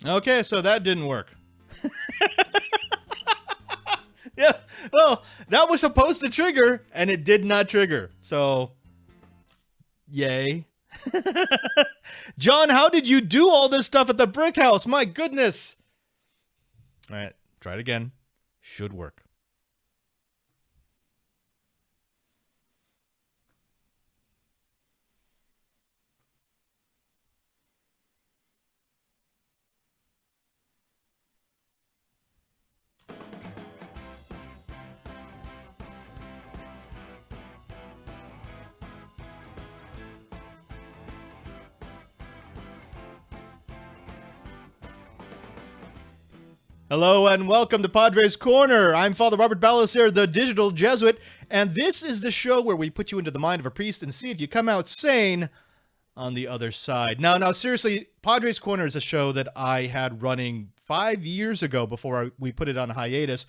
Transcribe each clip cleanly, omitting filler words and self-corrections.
Okay, so that didn't work. Yeah, well, that was supposed to trigger, and it did not trigger. So, yay. John, how did you do all this stuff at the brick house? My goodness. All right, try it again. Should work. Hello and welcome to Padres Corner. I'm Father Robert Ballasir, the digital Jesuit, and this is the show where we put you into the mind of a priest and see if you come out sane on the other side. Now, seriously, Padres Corner is a show that I had running 5 years ago before we put it on hiatus,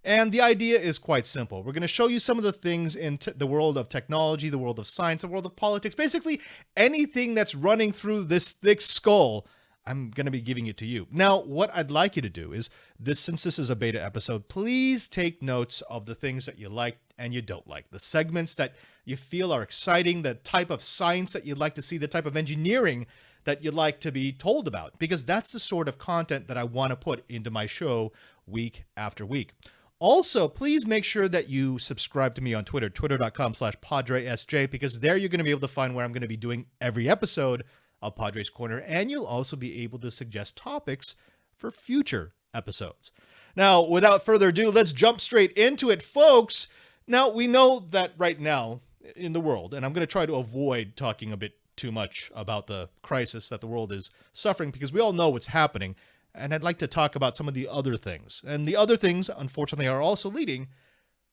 and the idea is quite simple. We're going to show you some of the things in the world of technology, the world of science, the world of politics, basically anything that's running through this thick skull. I'm going to be giving it to you. Now, what I'd like you to do is, since this is a beta episode, please take notes of the things that you like and you don't like, the segments that you feel are exciting, the type of science that you'd like to see, the type of engineering that you'd like to be told about, because that's the sort of content that I want to put into my show week after week. Also, please make sure that you subscribe to me on Twitter, twitter.com/PadreSJ, because there you're going to be able to find where I'm going to be doing every episode of Padres Corner, and you'll also be able to suggest topics for future episodes. Now, without further ado, let's jump straight into it, folks. Now, we know that right now in the world, and I'm going to try to avoid talking a bit too much about the crisis that the world is suffering, because we all know what's happening, and I'd like to talk about some of the other things. And the other things, unfortunately, are also leading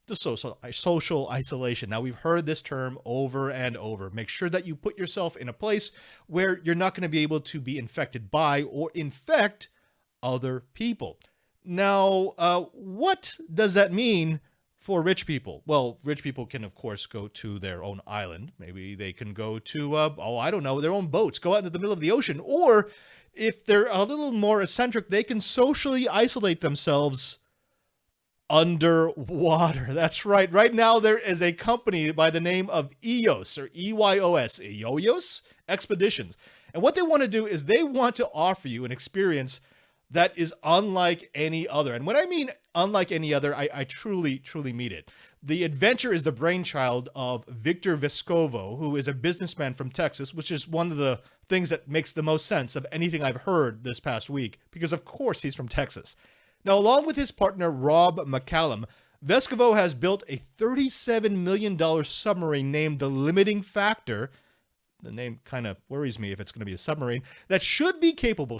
to social isolation. Now, we've heard this term over and over. Make sure that you put yourself in a place where you're not going to be able to be infected by or infect other people. Now, what does that mean for rich people? Well, rich people can, of course, go to their own island. Maybe they can go to, their own boats, go out into the middle of the ocean. Or if they're a little more eccentric, they can socially isolate themselves underwater. That's right. Right now, there is a company by the name of EOS, or EYOS, EOS Expeditions. And what they want to do is they want to offer you an experience that is unlike any other. And when I mean unlike any other, I truly mean it. The adventure is the brainchild of Victor Vescovo, who is a businessman from Texas, which is one of the things that makes the most sense of anything I've heard this past week, because of course he's from Texas. Now, along with his partner, Rob McCallum, Vescovo has built a $37 million submarine named the Limiting Factor. The name kind of worries me if it's going to be a submarine that should be capable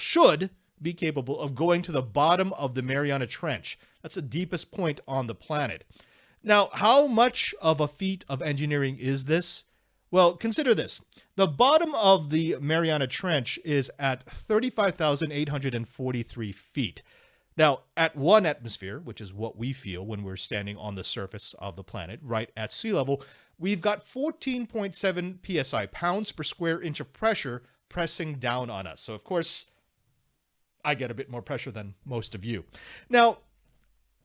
of going to the bottom of the Mariana Trench. That's the deepest point on the planet. Now, how much of a feat of engineering is this? Well, consider this. The bottom of the Mariana Trench is at 35,843 feet. Now, at 1 atmosphere, which is what we feel when we're standing on the surface of the planet, right at sea level, we've got 14.7 psi, pounds per square inch of pressure pressing down on us. So, of course, I get a bit more pressure than most of you. Now,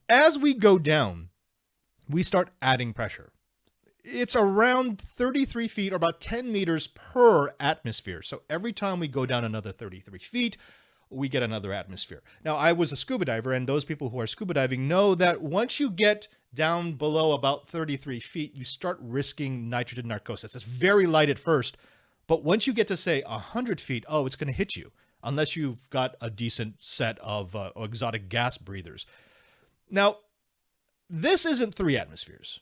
as we go down, we start adding pressure. It's around 33 feet, or about 10 meters per atmosphere. So every time we go down another 33 feet, we get another atmosphere. Now, I was a scuba diver, and those people who are scuba diving know that once you get down below about 33 feet, you start risking nitrogen narcosis. It's very light at first, but once you get to, say, 100 feet, it's going to hit you, unless you've got a decent set of exotic gas breathers. Now, this isn't 3 atmospheres.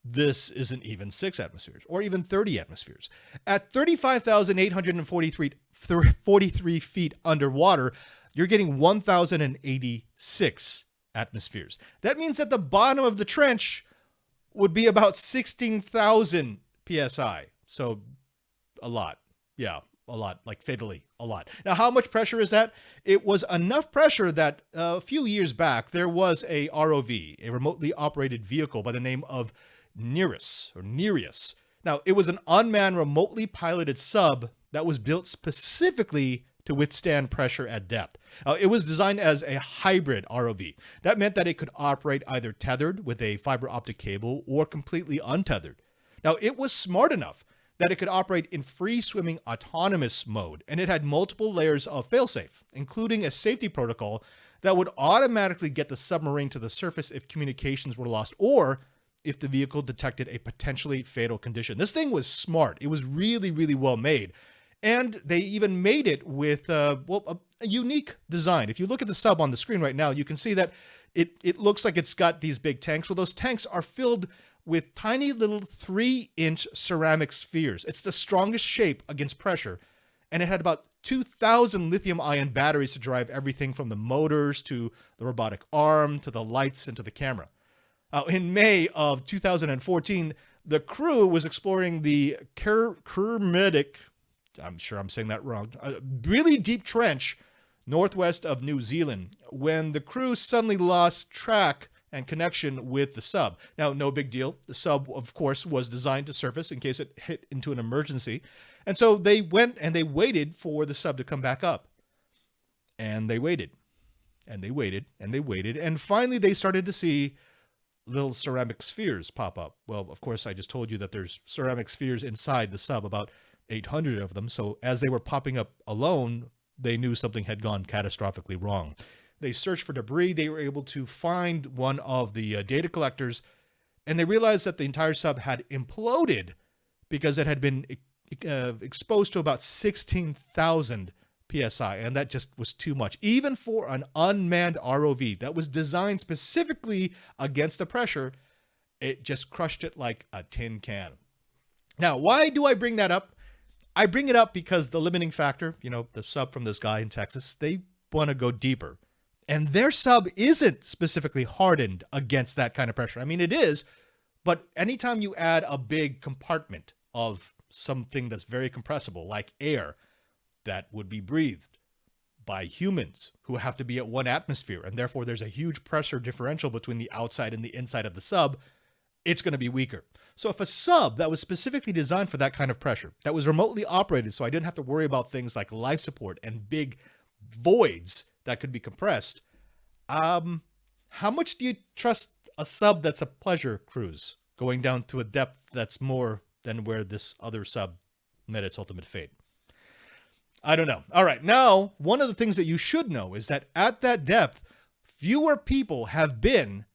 This isn't even 6 atmospheres, or even 30 atmospheres. At 35,843 feet underwater, you're getting 1,086 atmospheres. That means that the bottom of the trench would be about 16,000 psi. So, a lot. Yeah, a lot, like fatally a lot. Now, how much pressure is that? It was enough pressure that a few years back, there was a ROV, a remotely operated vehicle by the name of Nereus. Now, it was an unmanned, remotely piloted sub that was built specifically to withstand pressure at depth. It was designed as a hybrid ROV. That meant that it could operate either tethered with a fiber optic cable or completely untethered. Now, it was smart enough that it could operate in free-swimming autonomous mode, and it had multiple layers of failsafe, including a safety protocol that would automatically get the submarine to the surface if communications were lost or if the vehicle detected a potentially fatal condition. This thing was smart. It was really, really well made. And they even made it with a unique design. If you look at the sub on the screen right now, you can see that it looks like it's got these big tanks. Well, those tanks are filled with tiny little 3-inch ceramic spheres. It's the strongest shape against pressure. And it had about 2,000 lithium-ion batteries to drive everything from the motors to the robotic arm to the lights and to the camera. In May of 2014, the crew was exploring the Kermedic, I'm sure I'm saying that wrong, a really deep trench northwest of New Zealand when the crew suddenly lost track and connection with the sub. Now, no big deal. The sub, of course, was designed to surface in case it hit into an emergency. And so they went and they waited for the sub to come back up. And they waited. And they waited. And they waited. And finally, they started to see little ceramic spheres pop up. Well, of course, I just told you that there's ceramic spheres inside the sub, about 800 of them. So as they were popping up alone, they knew something had gone catastrophically wrong. They searched for debris. They were able to find one of the data collectors, and they realized that the entire sub had imploded because it had been exposed to about 16,000 PSI, and that just was too much. Even for an unmanned ROV that was designed specifically against the pressure, it just crushed it like a tin can. Now, why do I bring that up? I bring it up because the limiting factor, the sub from this guy in Texas, they want to go deeper. And their sub isn't specifically hardened against that kind of pressure. I mean, it is, but anytime you add a big compartment of something that's very compressible, like air, that would be breathed by humans who have to be at 1 atmosphere, and therefore there's a huge pressure differential between the outside and the inside of the sub, it's going to be weaker. So if a sub that was specifically designed for that kind of pressure, that was remotely operated so I didn't have to worry about things like life support and big voids that could be compressed, how much do you trust a sub that's a pleasure cruise going down to a depth that's more than where this other sub met its ultimate fate? I don't know. All right, now, one of the things that you should know is that at that depth, fewer people have been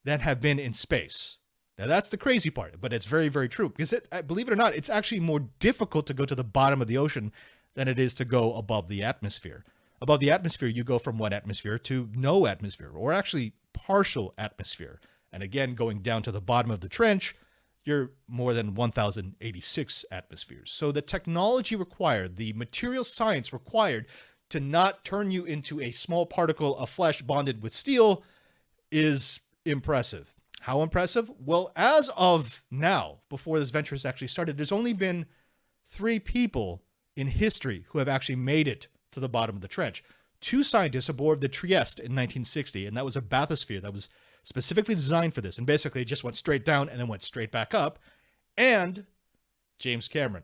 than have been in space. Now, that's the crazy part, but it's very, very true. Because, believe it or not, it's actually more difficult to go to the bottom of the ocean than it is to go above the atmosphere. Above the atmosphere, you go from 1 atmosphere to no atmosphere, or actually partial atmosphere. And again, going down to the bottom of the trench, you're more than 1,086 atmospheres. So the technology required, the material science required to not turn you into a small particle of flesh bonded with steel is impressive. How impressive? Well, as of now, before this venture has actually started, there's only been 3 people in history who have actually made it to the bottom of the trench. 2 scientists aboard the Trieste in 1960, and that was a bathysphere that was specifically designed for this, and basically it just went straight down and then went straight back up. And James Cameron.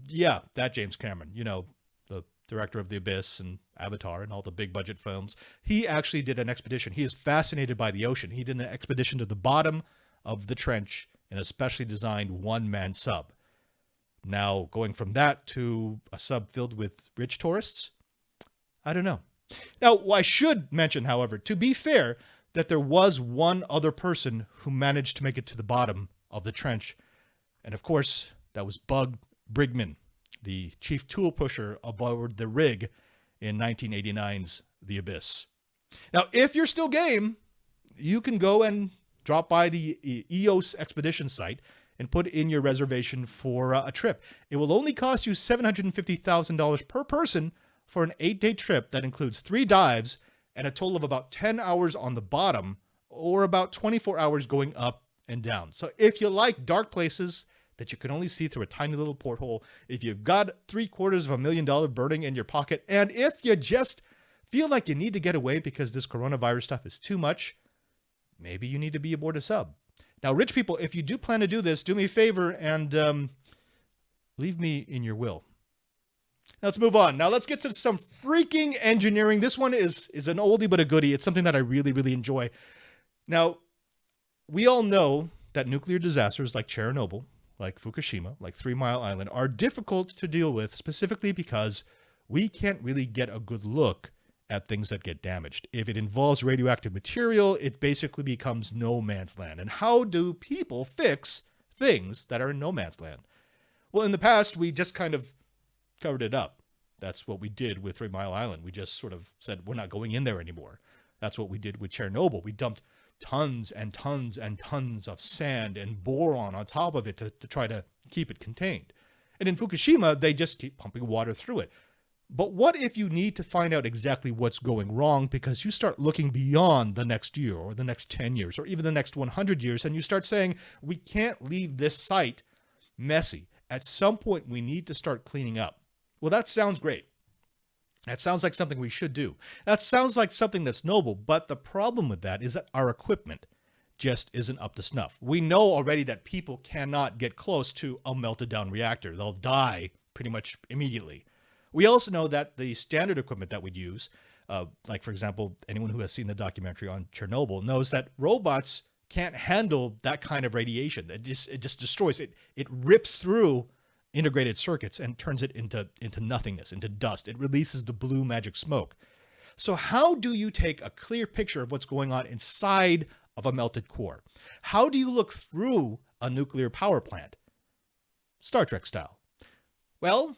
Yeah, that James Cameron, the director of The Abyss and Avatar and all the big budget films. He actually did an expedition. He is fascinated by the ocean. He did an expedition to the bottom of the trench in a specially designed 1-man sub. Now, going from that to a sub filled with rich tourists, I don't know. Now, I should mention, however, to be fair, that there was one other person who managed to make it to the bottom of the trench. And of course, that was Bug Brigman, the chief tool pusher aboard the rig in 1989's The Abyss. Now, if you're still game, you can go and drop by the EOS expedition site and put in your reservation for a trip. It will only cost you $750,000 per person for an 8-day trip that includes 3 dives and a total of about 10 hours on the bottom, or about 24 hours going up and down. So if you like dark places that you can only see through a tiny little porthole, if you've got $750,000 burning in your pocket, and if you just feel like you need to get away because this coronavirus stuff is too much, maybe you need to be aboard a sub. Now, rich people, if you do plan to do this, do me a favor and leave me in your will. Let's move on. Now let's get to some freaking engineering. This one is an oldie but a goodie. It's something that I really, really enjoy. Now, we all know that nuclear disasters like Chernobyl, like Fukushima, like 3 Mile Island are difficult to deal with, specifically because we can't really get a good look at things that get damaged. If it involves radioactive material, it basically becomes no man's land. And how do people fix things that are in no man's land? Well, in the past, we just kind of covered it up. That's what we did with 3 Mile Island. We just sort of said, we're not going in there anymore. That's what we did with Chernobyl. We dumped tons and tons and tons of sand and boron on top of it to try to keep it contained. And in Fukushima, they just keep pumping water through it. But what if you need to find out exactly what's going wrong because you start looking beyond the next year or the next 10 years or even the next 100 years and you start saying, we can't leave this site messy. At some point, we need to start cleaning up. Well, that sounds great. That sounds like something we should do. That sounds like something that's noble, but the problem with that is that our equipment just isn't up to snuff. We know already that people cannot get close to a melted down reactor. They'll die pretty much immediately. We also know that the standard equipment that we'd use, like for example, anyone who has seen the documentary on Chernobyl knows that robots can't handle that kind of radiation. It just destroys it. It rips through integrated circuits and turns it into nothingness, into dust. It releases the blue magic smoke. So how do you take a clear picture of what's going on inside of a melted core? How do you look through a nuclear power plant? Star Trek style. Well,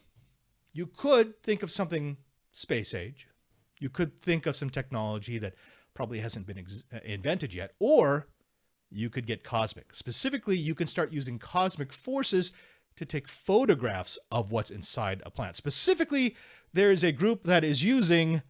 you could think of something space age. You could think of some technology that probably hasn't been invented yet, or you could get cosmic. Specifically, you can start using cosmic forces to take photographs of what's inside a plant. Specifically, there is a group that is using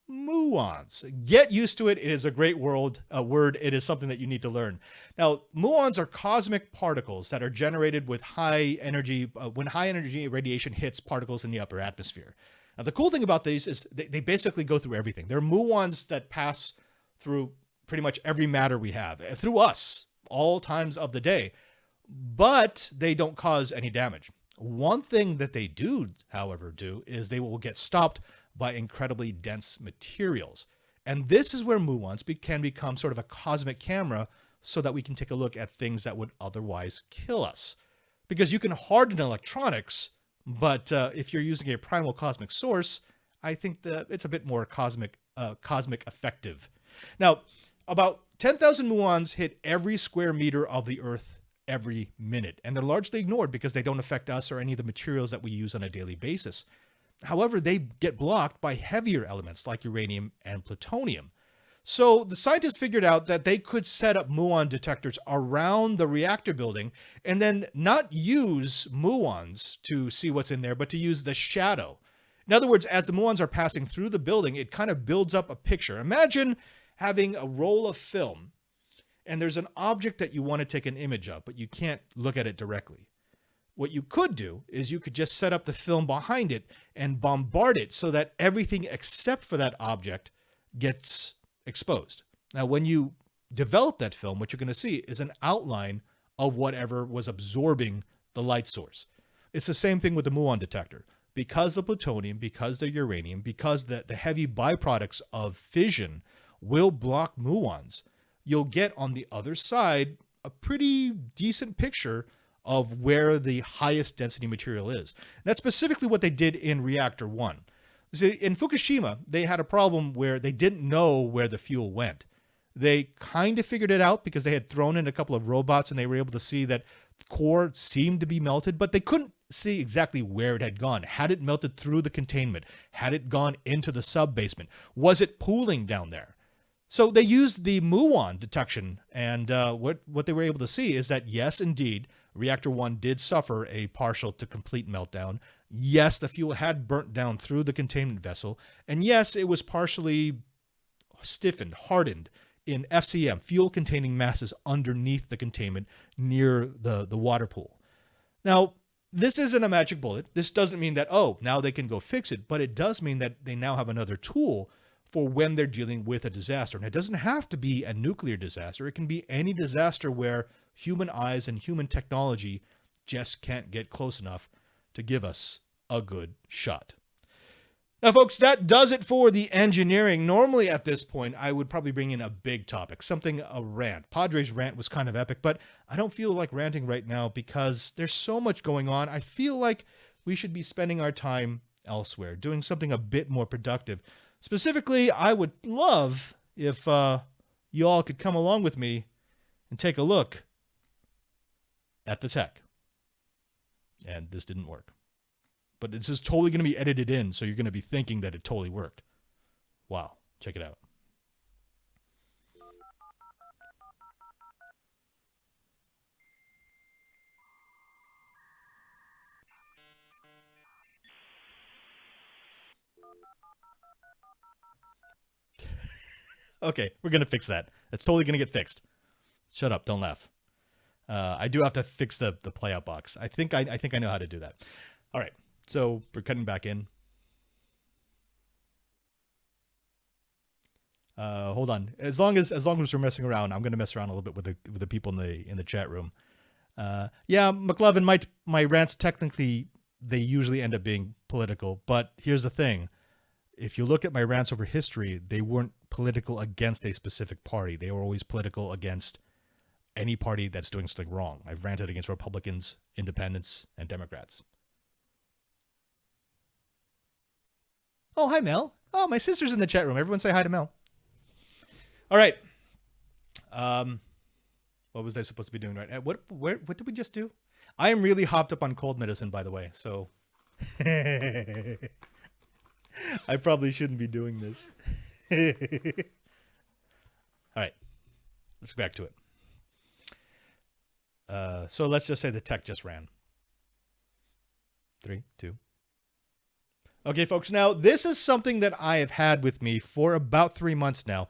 muons. Get used to it. It is a great word. It is something that you need to learn. Now, muons are cosmic particles that are generated with high energy, when high energy radiation hits particles in the upper atmosphere. Now, the cool thing about these is they basically go through everything. They're muons that pass through pretty much every matter we have, through us, all times of the day. But they don't cause any damage. One thing that they do, however, is they will get stopped by incredibly dense materials. And this is where muons can become sort of a cosmic camera so that we can take a look at things that would otherwise kill us. Because you can harden electronics, but if you're using a primal cosmic source, I think that it's a bit more cosmic effective. Now, about 10,000 muons hit every square meter of the Earth every minute, and they're largely ignored because they don't affect us or any of the materials that we use on a daily basis. However, they get blocked by heavier elements like uranium and plutonium. So the scientists figured out that they could set up muon detectors around the reactor building and then not use muons to see what's in there, but to use the shadow. In other words, as the muons are passing through the building, it kind of builds up a picture. Imagine having a roll of film and there's an object that you want to take an image of, but you can't look at it directly. What you could do is you could just set up the film behind it and bombard it so that everything except for that object gets exposed. Now, when you develop that film, what you're going to see is an outline of whatever was absorbing the light source. It's the same thing with the muon detector. Because the plutonium, because the uranium, because the heavy byproducts of fission will block muons, you'll get on the other side a pretty decent picture of where the highest density material is. And that's specifically what they did in Reactor 1. See, in Fukushima, they had a problem where they didn't know where the fuel went. They kind of figured it out because they had thrown in a couple of robots and they were able to see that the core seemed to be melted, but they couldn't see exactly where it had gone. Had it melted through the containment? Had it gone into the sub-basement? Was it pooling down there? So they used the muon detection, and what they were able to see is that, yes, indeed, Reactor 1 did suffer a partial to complete meltdown. Yes, the fuel had burnt down through the containment vessel, and yes, it was partially stiffened, hardened in FCM, fuel-containing masses underneath the containment near the water pool. Now, this isn't a magic bullet. This doesn't mean that, oh, now they can go fix it, but it does mean that they now have another tool for when they're dealing with a disaster. And it doesn't have to be a nuclear disaster. It can be any disaster where human eyes and human technology just can't get close enough to give us a good shot. Now, folks, that does it for the engineering. Normally at this point, I would probably bring in a big topic, a rant. Padre's rant was kind of epic, but I don't feel like ranting right now because there's so much going on. I feel like we should be spending our time elsewhere, doing something a bit more productive. Specifically, I would love if you all could come along with me and take a look at the tech. And this didn't work. But this is totally going to be edited in, so you're going to be thinking that it totally worked. Wow. Check it out. Okay, we're going to fix that. That's totally going to get fixed. Shut up. Don't laugh. I do have to fix the playout box. I think I know how to do that. All right. So we're cutting back in. Hold on. As long as we're messing around, I'm going to mess around a little bit with the people in the chat room. Yeah, McLovin, my rants technically they usually end up being political, but here's the thing: if you look at my rants over history, they weren't political against a specific party. They were always political against any party that's doing something wrong. I've ranted against Republicans, Independents, and Democrats. Oh, hi, Mel. Oh, my sister's in the chat room. Everyone say hi to Mel. All right. What was I supposed to be doing right now? What did we just do? I am really hopped up on cold medicine, by the way, so I probably shouldn't be doing this. All right. Let's go back to it. So let's just say the tech just ran. 3, 2. Okay, folks. Now, this is something that I have had with me for about 3 months now.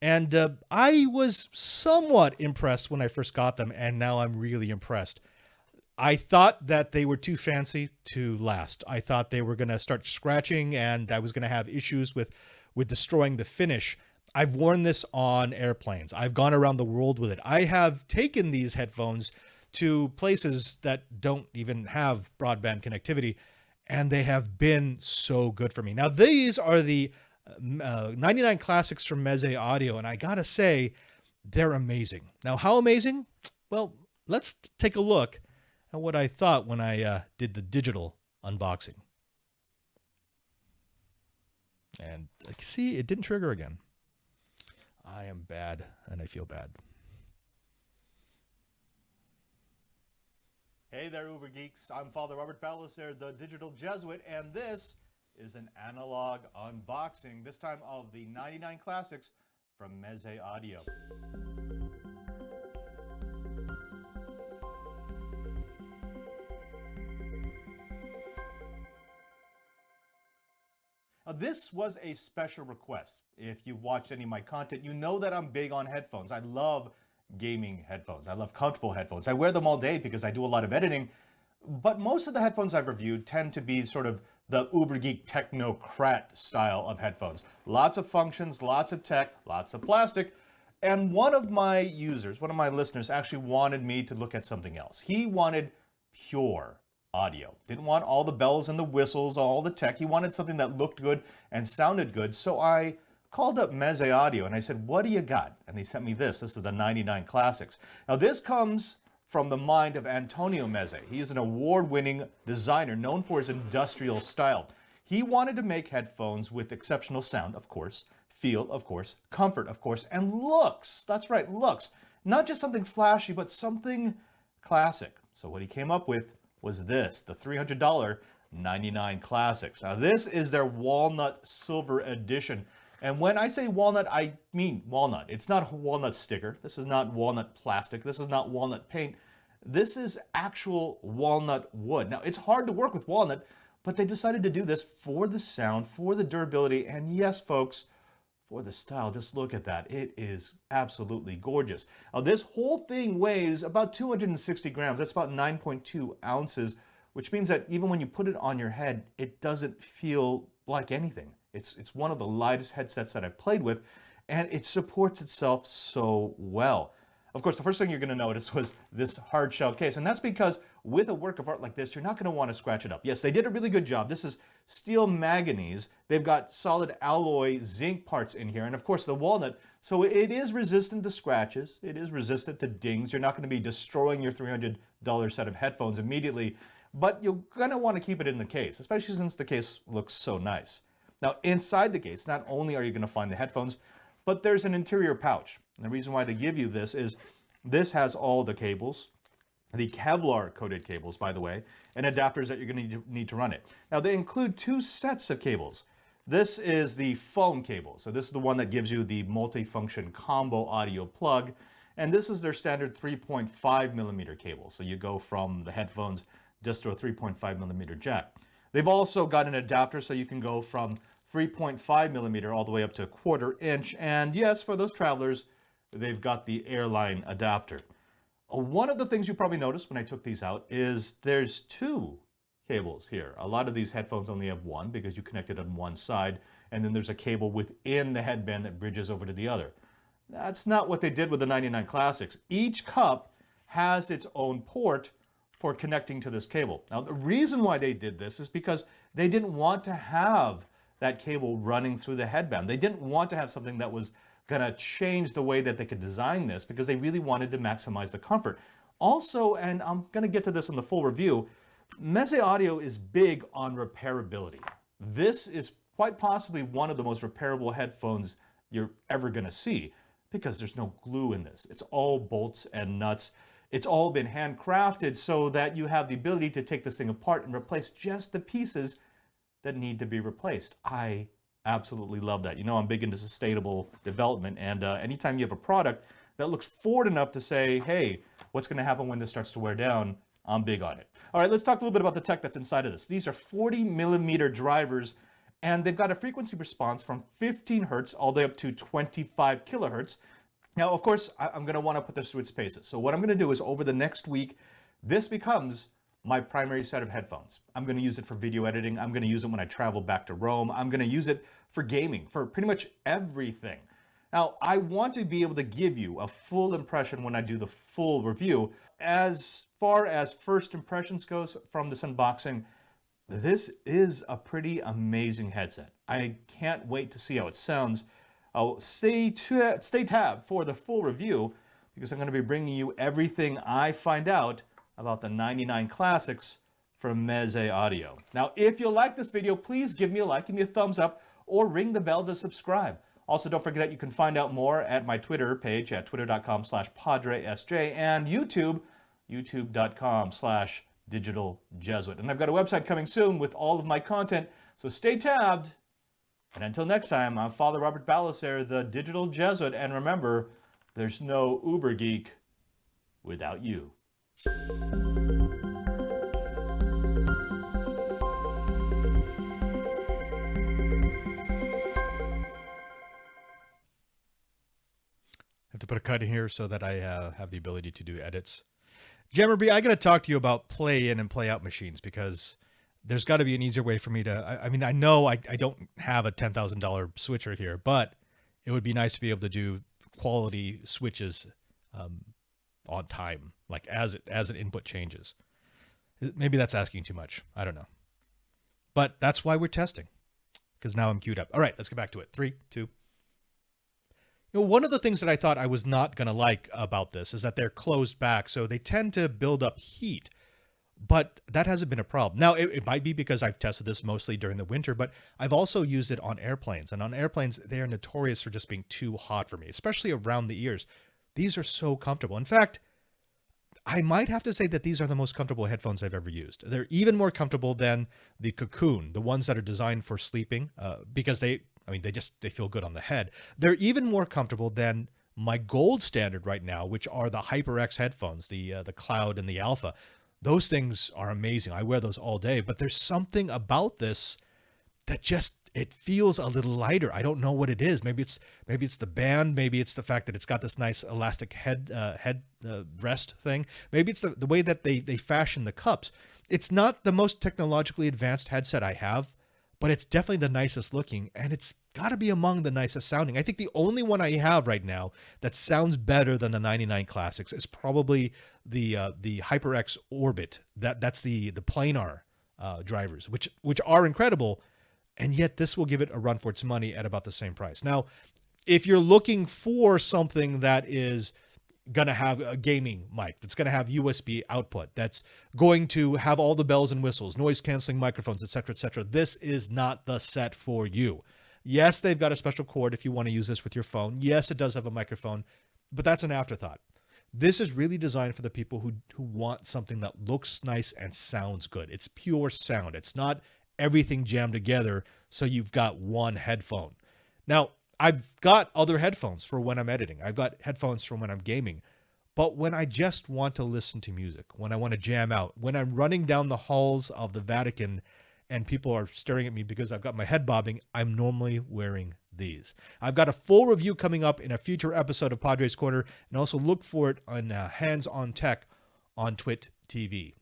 And I was somewhat impressed when I first got them, and now I'm really impressed. I thought that they were too fancy to last. I thought they were going to start scratching, and I was going to have issues with destroying the finish. I've worn this on airplanes. I've gone around the world with it. I have taken these headphones to places that don't even have broadband connectivity, and they have been so good for me. Now, these are the 99 Classics from Meze Audio, and I gotta say, they're amazing. Now, how amazing? Well, let's take a look at what I thought when I did the digital unboxing. And see, it didn't trigger again. I am bad, and I feel bad. Hey there, Uber Geeks. I'm Father Robert Ballecer, the Digital Jesuit, and this is an analog unboxing, this time of the 99 Classics from Meze Audio. Now, this was a special request. If you've watched any of my content, you know that I'm big on headphones. I love gaming headphones. I love comfortable headphones. I wear them all day because I do a lot of editing, but most of the headphones I've reviewed tend to be sort of the uber geek technocrat style of headphones. Lots of functions, lots of tech, lots of plastic. And one of my users, one of my listeners actually wanted me to look at something else. He wanted pure audio. Didn't want all the bells and the whistles, all the tech. He wanted something that looked good and sounded good. So I called up Meze Audio and I said, what do you got? And they sent me this. This is the 99 Classics. Now this comes from the mind of Antonio Meze. He is an award-winning designer known for his industrial style. He wanted to make headphones with exceptional sound, of course, feel, of course, comfort, of course, and looks. That's right, looks. Not just something flashy, but something classic. So what he came up with was this, the $300 99 Classics. Now this is their walnut silver edition. And when I say walnut, I mean walnut. It's not a walnut sticker. This is not walnut plastic. This is not walnut paint. This is actual walnut wood. Now, it's hard to work with walnut, but they decided to do this for the sound, for the durability, and yes, folks, for the style. Just look at that. It is absolutely gorgeous. Now, this whole thing weighs about 260 grams. That's about 9.2 ounces, which means that even when you put it on your head, it doesn't feel like anything. It's one of the lightest headsets that I've played with, and it supports itself so well. Of course, the first thing you're going to notice was this hard shell case, and that's because with a work of art like this, you're not going to want to scratch it up. Yes, they did a really good job. This is steel manganese. They've got solid alloy zinc parts in here, and of course the walnut. So it is resistant to scratches. It is resistant to dings. You're not going to be destroying your $300 set of headphones immediately, but you're going to want to keep it in the case, especially since the case looks so nice. Now, inside the case, not only are you going to find the headphones, but there's an interior pouch. And the reason why they give you this is this has all the cables, the Kevlar coated cables, by the way, and adapters that you're going to need to run it. Now, they include 2 sets of cables. This is the foam cable. So this is the one that gives you the multi-function combo audio plug. And this is their standard 3.5 millimeter cable. So you go from the headphones just to a 3.5 millimeter jack. They've also got an adapter so you can go from 3.5 millimeter all the way up to 1/4 inch. And yes, for those travelers, they've got the airline adapter. One of the things you probably noticed when I took these out is there's 2 cables here. A lot of these headphones only have 1 because you connect it on one side, and then there's a cable within the headband that bridges over to the other. That's not what they did with the 99 Classics. Each cup has its own port for connecting to this cable. Now, the reason why they did this is because they didn't want to have that cable running through the headband. They didn't want to have something that was going to change the way that they could design this, because they really wanted to maximize the comfort. Also, and I'm going to get to this in the full review, Meze Audio is big on repairability. This is quite possibly one of the most repairable headphones you're ever going to see, because there's no glue in this. It's all bolts and nuts. It's all been handcrafted so that you have the ability to take this thing apart and replace just the pieces that need to be replaced. I absolutely love that. You know, I'm big into sustainable development, and anytime you have a product that looks forward enough to say, hey, what's going to happen when this starts to wear down, I'm big on it. All right, let's talk a little bit about the tech that's inside of this. These are 40 millimeter drivers, and they've got a frequency response from 15 hertz all the way up to 25 kilohertz. Now, of course, I'm going to want to put this through its paces. So what I'm going to do is over the next week, this becomes my primary set of headphones. I'm going to use it for video editing. I'm going to use it when I travel back to Rome. I'm going to use it for gaming, for pretty much everything. Now, I want to be able to give you a full impression when I do the full review. As far as first impressions goes from this unboxing, this is a pretty amazing headset. I can't wait to see how it sounds. I'll stay tabbed for the full review, because I'm going to be bringing you everything I find out about the 99 Classics from Meze Audio. Now, if you like this video, please give me a like, give me a thumbs up, or ring the bell to subscribe. Also, don't forget that you can find out more at my Twitter page at twitter.com/PadreSJ, and YouTube, youtube.com/DigitalJesuit. And I've got a website coming soon with all of my content, so stay tabbed. And until next time, I'm Father Robert Balaser, the Digital Jesuit, and remember, there's no Uber Geek without you. I have to put a cut in here so that I have the ability to do edits. Jammerby, I got to talk to you about play in and play out machines, because there's got to be an easier way for me to, I mean, I know I don't have a $10,000 switcher here, but it would be nice to be able to do quality switches on time, like as an input changes. Maybe that's asking too much. I don't know. But that's why we're testing, because now I'm queued up. All right, let's get back to it. 3, 2. You know, one of the things that I thought I was not going to like about this is that they're closed back, so they tend to build up heat. But that hasn't been a problem. Now, it might be because I've tested this mostly during the winter, but I've also used it on airplanes. And on airplanes, they are notorious for just being too hot for me, especially around the ears. These are so comfortable. In fact, I might have to say that these are the most comfortable headphones I've ever used. They're even more comfortable than the Cocoon, the ones that are designed for sleeping, because they feel good on the head. They're even more comfortable than my gold standard right now, which are the HyperX headphones, the Cloud and the Alpha. Those things are amazing. I wear those all day, but there's something about this that just, it feels a little lighter. I don't know what it is. Maybe it's the band. Maybe it's the fact that it's got this nice elastic head rest thing. Maybe it's the way that they fashion the cups. It's not the most technologically advanced headset I have, but it's definitely the nicest looking, and it's got to be among the nicest sounding. I think the only one I have right now that sounds better than the 99 Classics is probably the HyperX Orbit. That's the planar drivers, which are incredible, and yet this will give it a run for its money at about the same price. Now, if you're looking for something that is going to have a gaming mic, that's going to have USB output, that's going to have all the bells and whistles, noise canceling microphones, etc., this is not the set for you. Yes, they've got a special cord if you want to use this with your phone. Yes, it does have a microphone, but that's an afterthought. This is really designed for the people who want something that looks nice and sounds good. It's pure sound. It's not everything jammed together so you've got one headphone. Now, I've got other headphones for when I'm editing. I've got headphones for when I'm gaming. But when I just want to listen to music, when I want to jam out, when I'm running down the halls of the Vatican and people are staring at me because I've got my head bobbing, I'm normally wearing these. I've got a full review coming up in a future episode of Padres Corner, and also look for it on Hands on Tech on Twit TV.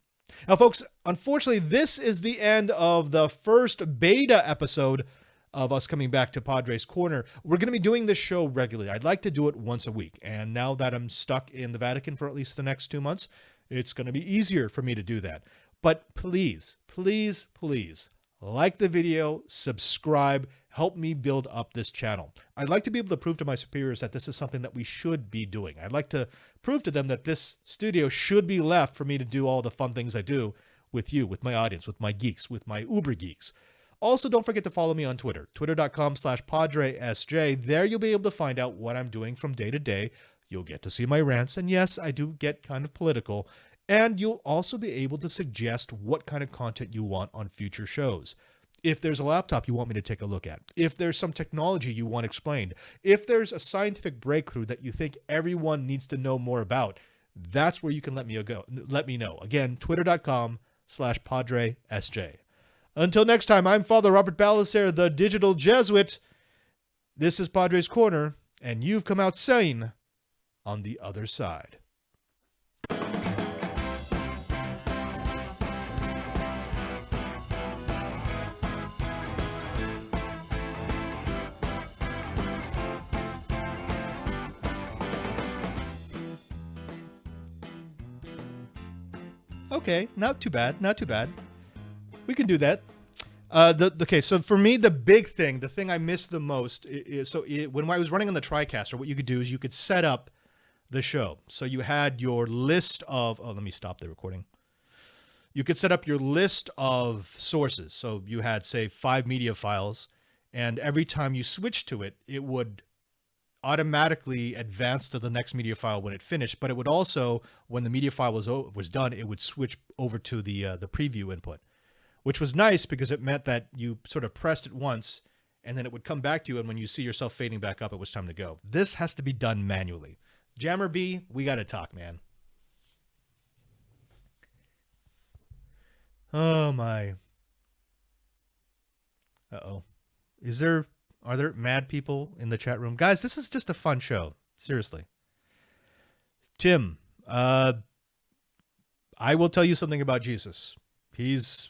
Now, folks, unfortunately, this is the end of the first beta episode of us coming back to Padres Corner. We're going to be doing this show regularly. I'd like to do it once a week. And now that I'm stuck in the Vatican for at least the next 2 months, it's going to be easier for me to do that. But please, please, please like the video, subscribe, help me build up this channel. I'd like to be able to prove to my superiors that this is something that we should be doing. I'd like to prove to them that this studio should be left for me to do all the fun things I do with you, with my audience, with my geeks, with my uber geeks. Also, don't forget to follow me on Twitter, twitter.com/PadreSJ. There you'll be able to find out what I'm doing from day to day. You'll get to see my rants, and yes, I do get kind of political. And you'll also be able to suggest what kind of content you want on future shows. If there's a laptop you want me to take a look at, if there's some technology you want explained, if there's a scientific breakthrough that you think everyone needs to know more about, that's where you can let me know. Again, twitter.com/PadreSJ. Until next time, I'm Father Robert Balacer, the digital Jesuit. This is Padres Corner, and you've come out sane on the other side. Okay, not too bad, not too bad. We can do that. Okay, so for me, the big thing, the thing I miss the most is, when I was running on the TriCaster, what you could do is you could set up the show. So you had your list of, let me stop the recording. You could set up your list of sources. So you had, say, 5 media files, and every time you switched to it, it would automatically advance to the next media file when it finished, but it would also, when the media file was done, it would switch over to the preview input, which was nice because it meant that you sort of pressed it once and then it would come back to you, and when you see yourself fading back up, it was time to go. This has to be done manually. Jammer B, we got to talk, man. Oh my. Uh-oh. Are there mad people in the chat room? Guys, this is just a fun show. Seriously. Tim, I will tell you something about Jesus. He's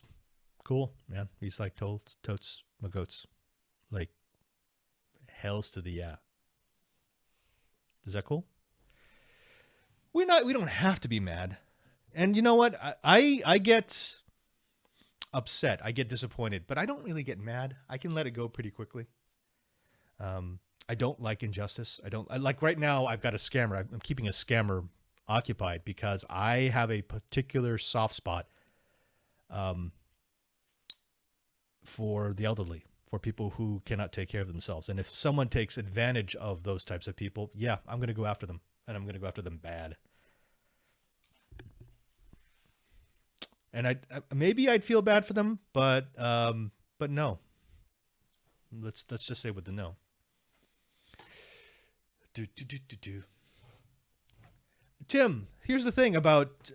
cool, man. He's like totes my goats. Like, hells to the yeah. Is that cool? We don't have to be mad. And you know what? I get upset. I get disappointed, but I don't really get mad. I can let it go pretty quickly. I don't like injustice. Like right now, I've got a scammer. I'm keeping a scammer occupied because I have a particular soft spot for the elderly, for people who cannot take care of themselves. And if someone takes advantage of those types of people, yeah, I'm going to go after them, and I'm going to go after them bad. And maybe I'd feel bad for them, but no. Let's just say with the no. Tim, here's the thing about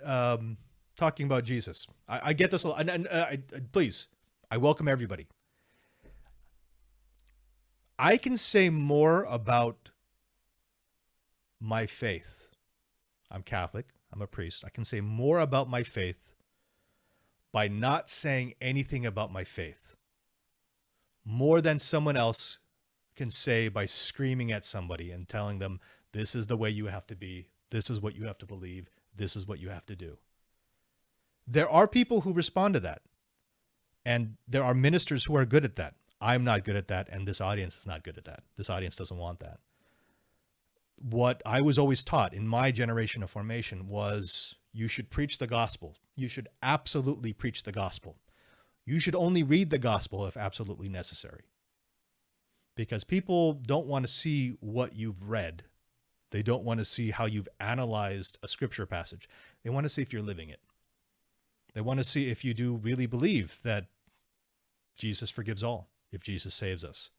talking about Jesus. I get this a lot, and please, I welcome everybody. I can say more about my faith. I'm Catholic. I'm a priest. I can say more about my faith by not saying anything about my faith, more than someone else can say by screaming at somebody and telling them, this is the way you have to be, this is what you have to believe, this is what you have to do. There are people who respond to that. And there are ministers who are good at that. I'm not good at that, and this audience is not good at that. This audience doesn't want that. What I was always taught in my generation of formation was you should preach the gospel. You should absolutely preach the gospel. You should only read the gospel if absolutely necessary. Because people don't want to see what you've read. They don't want to see how you've analyzed a scripture passage. They want to see if you're living it. They want to see if you do really believe that Jesus forgives all, if Jesus saves us.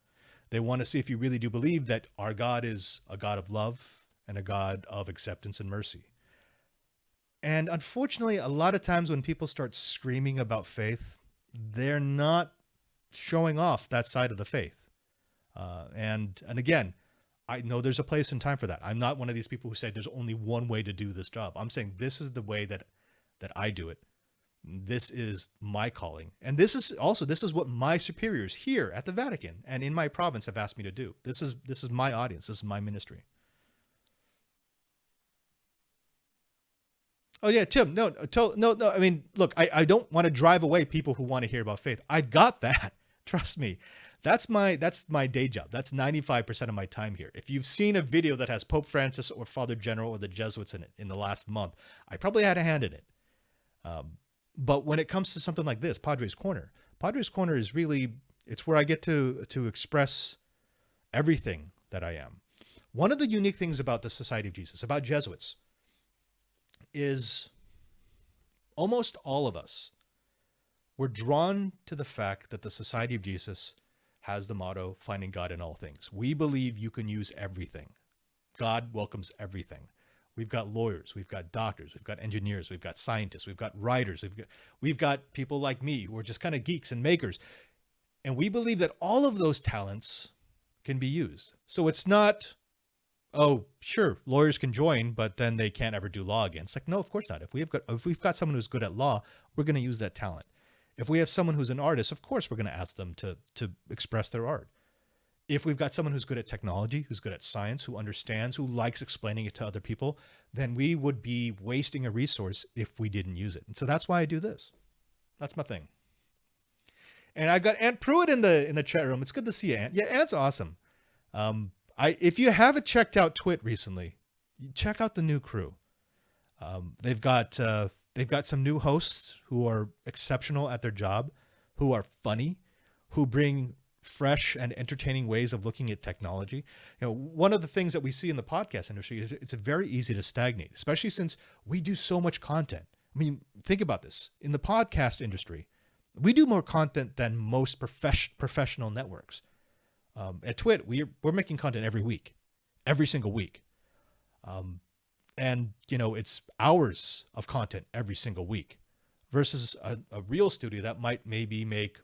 They want to see if you really do believe that our God is a God of love and a God of acceptance and mercy. And unfortunately, a lot of times when people start screaming about faith, they're not showing off that side of the faith. And again, I know there's a place and time for that. I'm not one of these people who say there's only one way to do this job. I'm saying this is the way that I do it. This is my calling. And this is what my superiors here at the Vatican and in my province have asked me to do. This is my audience. This is my ministry. Oh yeah, Tim, no. I mean, look, I don't want to drive away people who want to hear about faith. I've got that. Trust me. That's my day job. That's 95% of my time here. If you've seen a video that has Pope Francis or Father General or the Jesuits in it in the last month, I probably had a hand in it. But when it comes to something like this, Padre's Corner is really, it's where I get to express everything that I am. One of the unique things about the Society of Jesus, about Jesuits, is almost all of us were drawn to the fact that the Society of Jesus has the motto, finding God in all things. We believe you can use everything. God welcomes everything. We've got lawyers, we've got doctors, we've got engineers, we've got scientists, we've got writers, we've got people like me who are just kind of geeks and makers. And we believe that all of those talents can be used. So it's not, oh, sure, lawyers can join, but then they can't ever do law again. It's like, no, of course not. If we've got someone who's good at law, we're going to use that talent. If we have someone who's an artist, of course we're going to ask them to express their art. If we've got someone who's good at technology, who's good at science, who understands, who likes explaining it to other people, then we would be wasting a resource if we didn't use it. And so that's why I do this. That's my thing. And I got Aunt Pruitt in the chat room. It's good to see you, Aunt. Yeah, Aunt's awesome. If you haven't checked out Twit recently, check out the new crew. They've got some new hosts who are exceptional at their job, who are funny, who bring fresh and entertaining ways of looking at technology. You know, one of the things that we see in the podcast industry is it's very easy to stagnate, especially since we do so much content. I mean, think about this. In the podcast industry, we do more content than most professional networks. At Twit, we're making content every single week. And, you know, it's hours of content every single week versus a real studio that might maybe make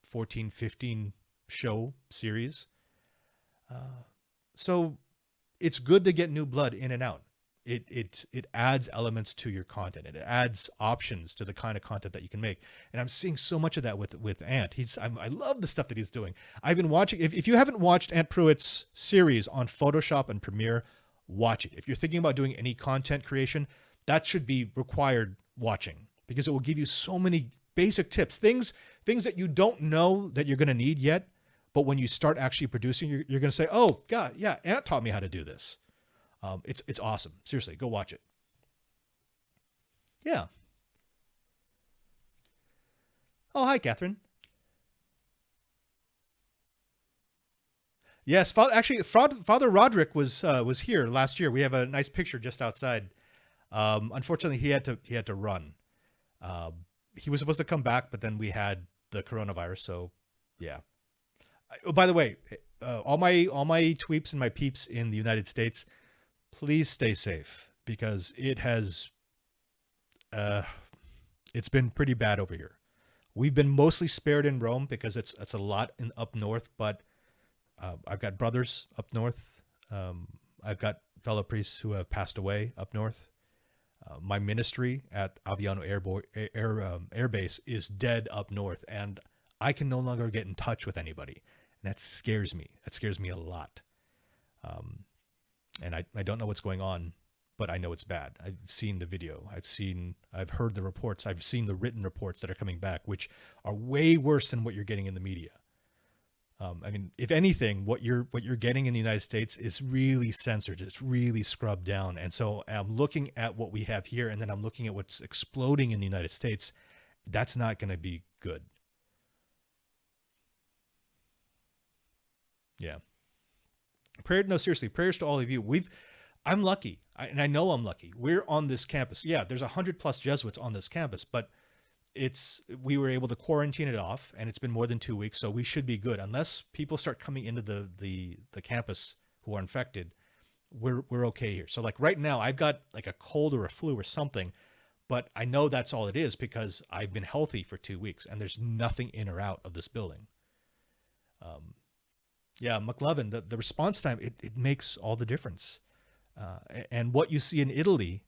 14, 15 show series. So it's good to get new blood in and out. It adds elements to your content. It adds options to the kind of content that you can make. And I'm seeing so much of that with Ant. I love the stuff that he's doing. I've been watching, if you haven't watched Ant Pruitt's series on Photoshop and Premiere, watch it. If you're thinking about doing any content creation, that should be required watching because it will give you so many basic tips, things that you don't know that you're going to need yet. But when you start actually producing, you're going to say, oh, God, yeah, Ant taught me how to do this. It's awesome. Seriously, go watch it. Yeah. Oh, hi, Catherine. Yes, Father Roderick was here last year. We have a nice picture just outside. Unfortunately, he had to run. He was supposed to come back, but then we had the coronavirus. So, yeah. Oh, by the way, all my tweeps and my peeps in the United States, please stay safe because it's been pretty bad over here. We've been mostly spared in Rome because it's a lot up north, but I've got brothers up north. I've got fellow priests who have passed away up north. My ministry at Aviano Air Base is dead up north, and I can no longer get in touch with anybody. And that scares me. That scares me a lot. And I don't know what's going on, but I know it's bad. I've seen the video. I've heard the reports. I've seen the written reports that are coming back, which are way worse than what you're getting in the media. I mean, if anything, what you're getting in the United States is really censored. It's really scrubbed down. And so I'm looking at what we have here, and then I'm looking at what's exploding in the United States. That's not going to be good. Yeah. Seriously, prayers to all of you. I'm lucky, and I know I'm lucky. We're on this campus. Yeah, there's 100+ Jesuits on this campus, but we were able to quarantine it off, and it's been more than 2 weeks, so we should be good. Unless people start coming into the campus who are infected, we're okay here. So like right now, I've got like a cold or a flu or something, but I know that's all it is because I've been healthy for 2 weeks, and there's nothing in or out of this building. Yeah, McLovin, the response time, it makes all the difference. And what you see in Italy,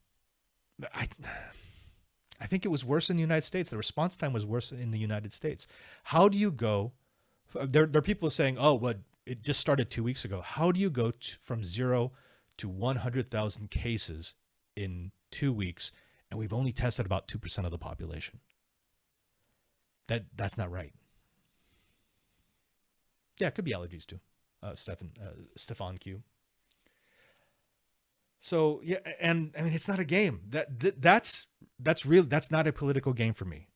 I think it was worse in the United States. The response time was worse in the United States. How do you go? There are people saying, oh, well, it just started 2 weeks ago. How do you go from 0 to 100,000 cases in 2 weeks, and we've only tested about 2% of the population? That's not right. Yeah, it could be allergies too. Stefan Q. So yeah, and I mean, it's not a game. That's real. That's not a political game for me.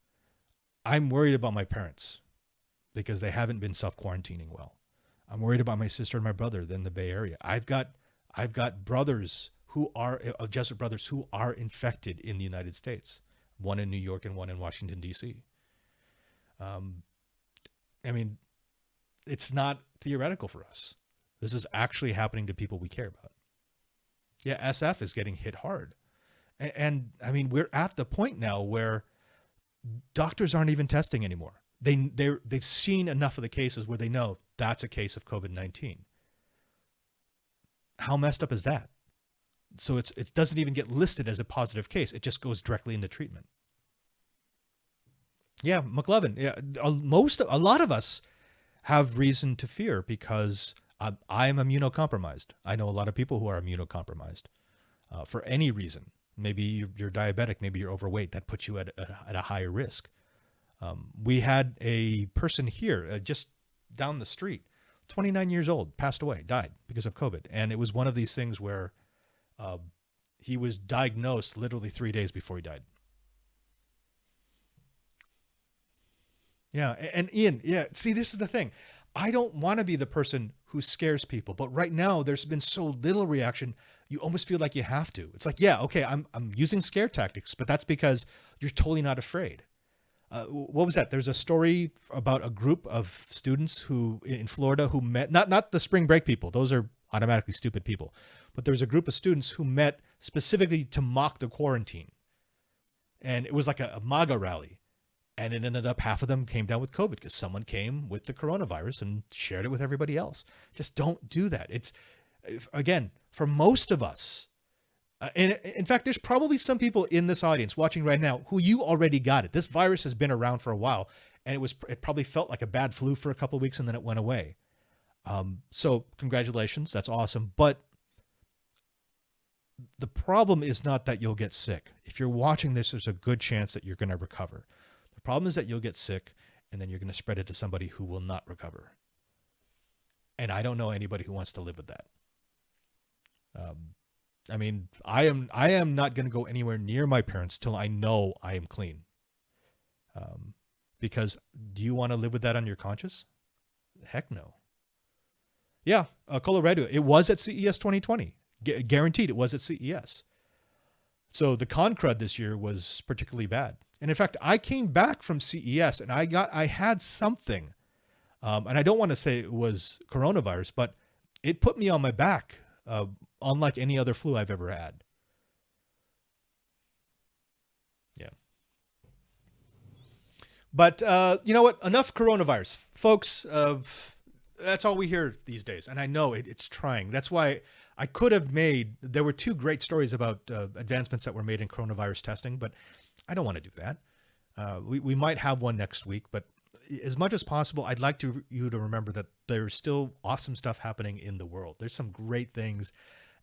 I'm worried about my parents because they haven't been self-quarantining well. I'm worried about my sister and my brother in the Bay Area. I've got brothers who are Jesuit brothers who are infected in the United States. One in New York and one in Washington D.C. I mean, it's not theoretical for us. This is actually happening to people we care about. Yeah, SF is getting hit hard. And I mean, we're at the point now where doctors aren't even testing anymore. They've seen enough of the cases where they know that's a case of COVID-19. How messed up is that? So it doesn't even get listed as a positive case. It just goes directly into treatment. Yeah, McLovin. Yeah, a lot of us have reason to fear because I am immunocompromised. I know a lot of people who are immunocompromised for any reason. Maybe you're diabetic, maybe you're overweight. That puts you at a higher risk. We had a person here just down the street, 29 years old, passed away, died because of COVID. And it was one of these things where he was diagnosed literally 3 days before he died. Yeah. And Ian, yeah, see, this is the thing. I don't want to be the person who scares people, but right now there's been so little reaction. You almost feel like you have to. It's like, yeah, okay, I'm using scare tactics, but that's because you're totally not afraid. What was that? There's a story about a group of students who in Florida who met, not the spring break people. Those are automatically stupid people, but there was a group of students who met specifically to mock the quarantine. And it was like a MAGA rally. And it ended up half of them came down with COVID because someone came with the coronavirus and shared it with everybody else. Just don't do that. It's, again, for most of us, and in fact, there's probably some people in this audience watching right now who you already got it. This virus has been around for a while, and it probably felt like a bad flu for a couple of weeks and then it went away. So congratulations, that's awesome. But the problem is not that you'll get sick. If you're watching this, there's a good chance that you're going to recover. The problem is that you'll get sick and then you're going to spread it to somebody who will not recover. And I don't know anybody who wants to live with that. I mean, I am not going to go anywhere near my parents till I know I am clean. Because do you want to live with that on your conscience? Heck no. Yeah, Colorado, it was at CES 2020. Guaranteed it was at CES. So the con crud this year was particularly bad. And in fact, I came back from CES and I had something, and I don't want to say it was coronavirus, but it put me on my back, unlike any other flu I've ever had. Yeah. But you know what? Enough coronavirus, folks. That's all we hear these days, and I know it's trying. That's why I could have there were two great stories about advancements that were made in coronavirus testing, but I don't want to do that. We might have one next week, but as much as possible, I'd like you to remember that there's still awesome stuff happening in the world. There's some great things,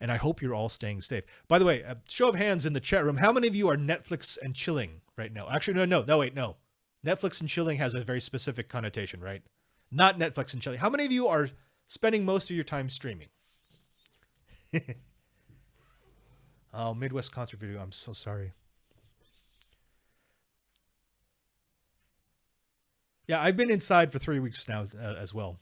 and I hope you're all staying safe. By the way, a show of hands in the chat room. How many of you are Netflix and chilling right now? Actually, no, wait. Netflix and chilling has a very specific connotation, right? Not Netflix and chilling. How many of you are spending most of your time streaming? Oh, Midwest concert video. I'm so sorry. Yeah, I've been inside for 3 weeks now as well.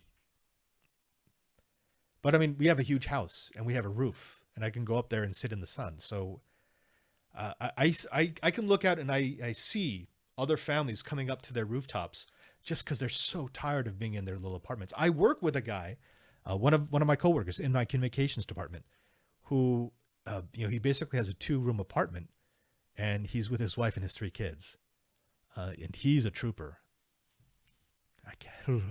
But I mean, we have a huge house and we have a roof, and I can go up there and sit in the sun. So I can look out and I see other families coming up to their rooftops just because they're so tired of being in their little apartments. I work with a guy, one of my coworkers in my communications department, who he basically has a 2-room apartment, and he's with his wife and his 3 kids, and he's a trooper. I can't.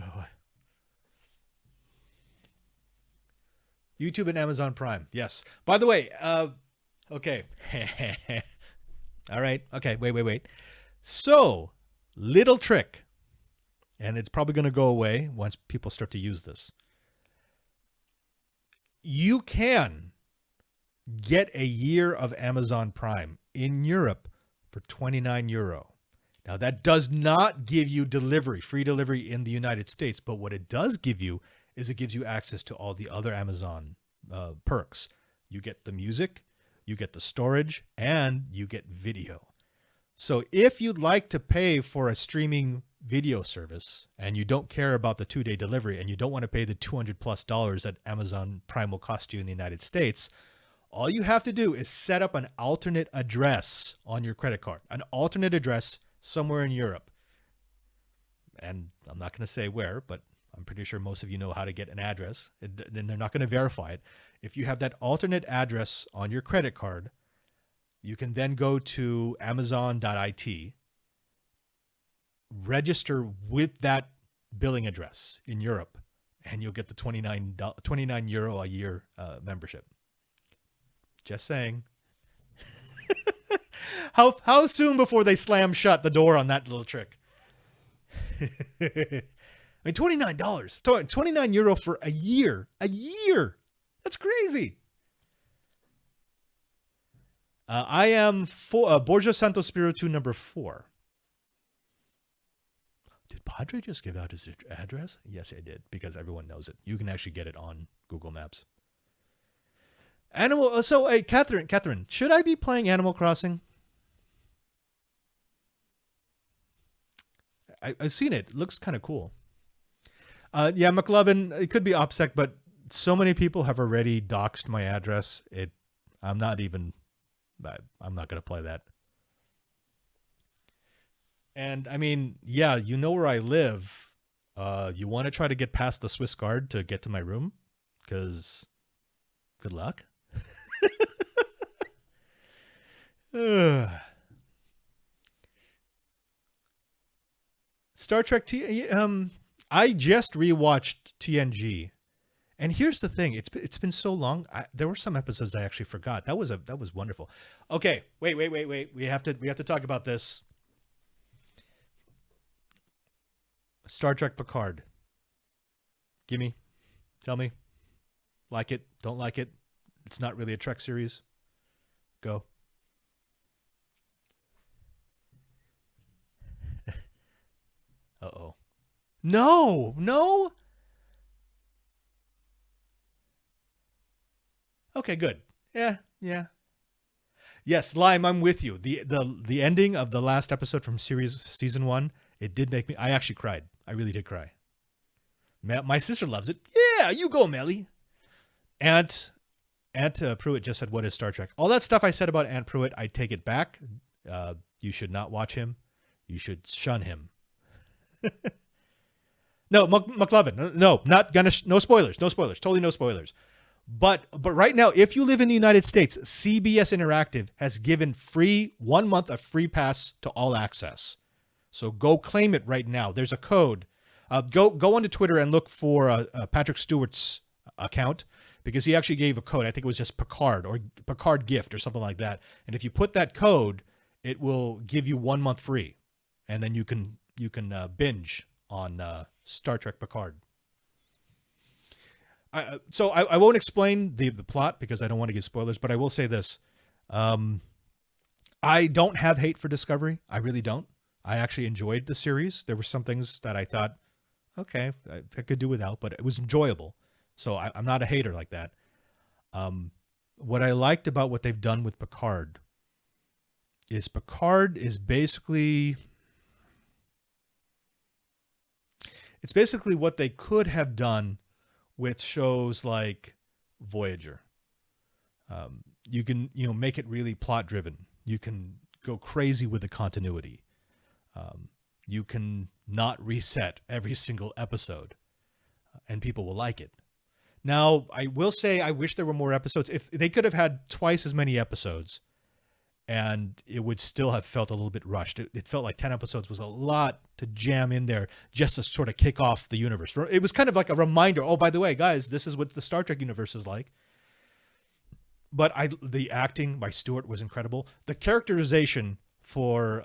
YouTube and Amazon Prime. Yes. By the way, okay. All right. Okay. Wait. So, little trick, and it's probably going to go away once people start to use this. You can get a year of Amazon Prime in Europe for €29. Now, that does not give you free delivery in the United States, but what it does give you is it gives you access to all the other Amazon perks. You get the music, you get the storage, and you get video. So if you'd like to pay for a streaming video service and you don't care about the 2-day delivery and you don't want to pay the $200+ that Amazon Prime will cost you in the United States, all you have to do is set up an alternate address on your credit card, an alternate address somewhere in Europe. And I'm not going to say where, but I'm pretty sure most of you know how to get an address. Then they're not going to verify it. If you have that alternate address on your credit card, you can then go to Amazon.it, register with that billing address in Europe, and you'll get the €29 a year membership. Just saying. How soon before they slam shut the door on that little trick? I mean, $29, €29 for a year. That's crazy. I am Borja Santo Spiritu number 4. Did Padre just give out his address? Yes, I did, because everyone knows it. You can actually get it on Google Maps. Hey, Catherine, should I be playing Animal Crossing? I've seen it. It looks kind of cool. Yeah, McLovin, it could be OPSEC, but so many people have already doxed my address. I'm not going to play that. And I mean, yeah, you know where I live. You want to try to get past the Swiss Guard to get to my room? Because good luck. Star Trek I just rewatched TNG, and here's the thing: it's been so long. There were some episodes I actually forgot. That was wonderful. Okay, wait. We have to talk about this. Star Trek Picard. Tell me, like it, don't like it. It's not really a Trek series. Go. Uh-oh. No. Okay, good. Yeah. Yes, Lime, I'm with you. The ending of the last episode from season 1, it did make me. I actually cried. I really did cry. My sister loves it. Yeah, you go, Melly. Aunt Pruitt just said, "What is Star Trek?" All that stuff I said about Aunt Pruitt, I take it back. You should not watch him. You should shun him. No, McLovin. No, not gonna. No spoilers. No spoilers. Totally no spoilers. But right now, if you live in the United States, CBS Interactive has given 1 month of free pass to All Access. So go claim it right now. There's a code. Go onto Twitter and look for Patrick Stewart's account, because he actually gave a code. I think it was just Picard or Picard gift or something like that. And if you put that code, it will give you 1 month free, and then you can binge on Star Trek Picard. So I won't explain the plot because I don't want to give spoilers, but I will say this. I don't have hate for Discovery. I really don't. I actually enjoyed the series. There were some things that I thought, okay, I could do without, but it was enjoyable. So I'm not a hater like that. What I liked about what they've done with Picard is basically, it's basically what they could have done with shows like Voyager. You can, make it really plot driven. You can go crazy with the continuity. You can not reset every single episode, and people will like it. Now, I will say I wish there were more episodes. If they could have had twice as many episodes, and it would still have felt a little bit rushed. It felt like 10 episodes was a lot to jam in there just to sort of kick off the universe. It was kind of like a reminder, oh, by the way, guys, this is what the Star Trek universe is like. But the acting by Stewart was incredible. The characterization for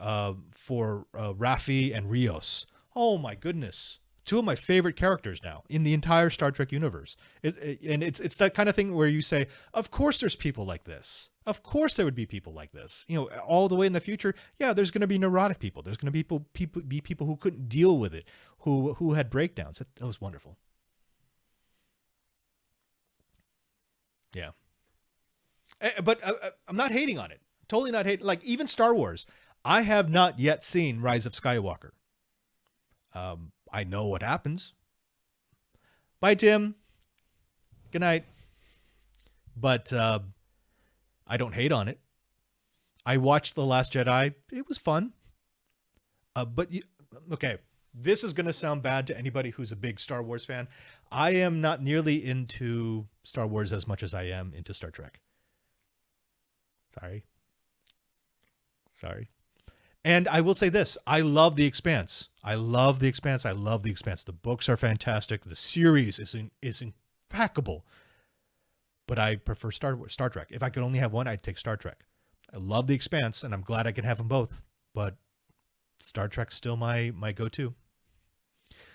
Raffi and Rios, oh my goodness. Two of my favorite characters now in the entire Star Trek universe. And it's that kind of thing where you say, of course there's people like this. Of course there would be people like this. All the way in the future, yeah, there's going to be neurotic people. There's going to be people who couldn't deal with it, who had breakdowns. That was wonderful. Yeah. But I'm not hating on it. Totally not hating. Like even Star Wars, I have not yet seen Rise of Skywalker. I know what happens. Bye, Tim. Good night. But I don't hate on it. I watched The Last Jedi. It was fun. Okay, this is going to sound bad to anybody who's a big Star Wars fan. I am not nearly into Star Wars as much as I am into Star Trek. Sorry. And I will say this. I love The Expanse. I love The Expanse. The books are fantastic. The series is impeccable. But I prefer Star Trek. If I could only have one, I'd take Star Trek. I love The Expanse, and I'm glad I can have them both. But Star Trek's still my go-to.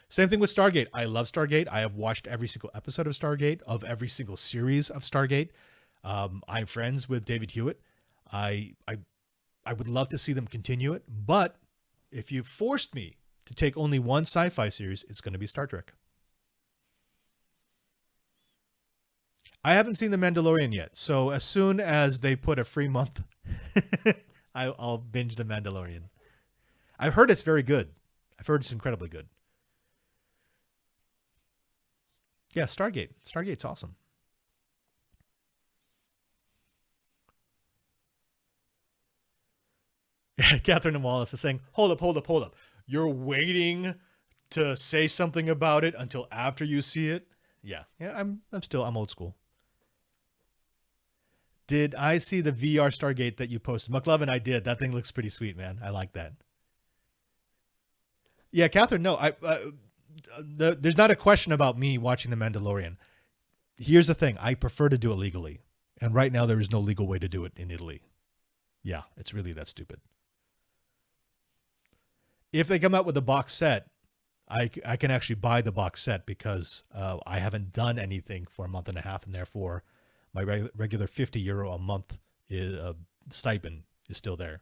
Same thing with Stargate. I love Stargate. I have watched every single episode of Stargate, of every single series of Stargate. I'm friends with David Hewitt. I would love to see them continue it, but if you forced me to take only one sci-fi series, it's going to be Star Trek. I haven't seen The Mandalorian yet, so as soon as they put a free month, I'll binge The Mandalorian. I've heard it's very good. I've heard it's incredibly good. Yeah, Stargate. Stargate's awesome. Catherine and Wallace is saying, hold up. You're waiting to say something about it until after you see it? Yeah, I'm old school. Did I see the VR Stargate that you posted? McLovin, I did. That thing looks pretty sweet, man. I like that. Yeah, Catherine, no. There's not a question about me watching The Mandalorian. Here's the thing. I prefer to do it legally. And right now there is no legal way to do it in Italy. Yeah, it's really that stupid. If they come out with a box set, I can actually buy the box set because I haven't done anything for a month and a half, and therefore my regular €50 a month stipend is still there.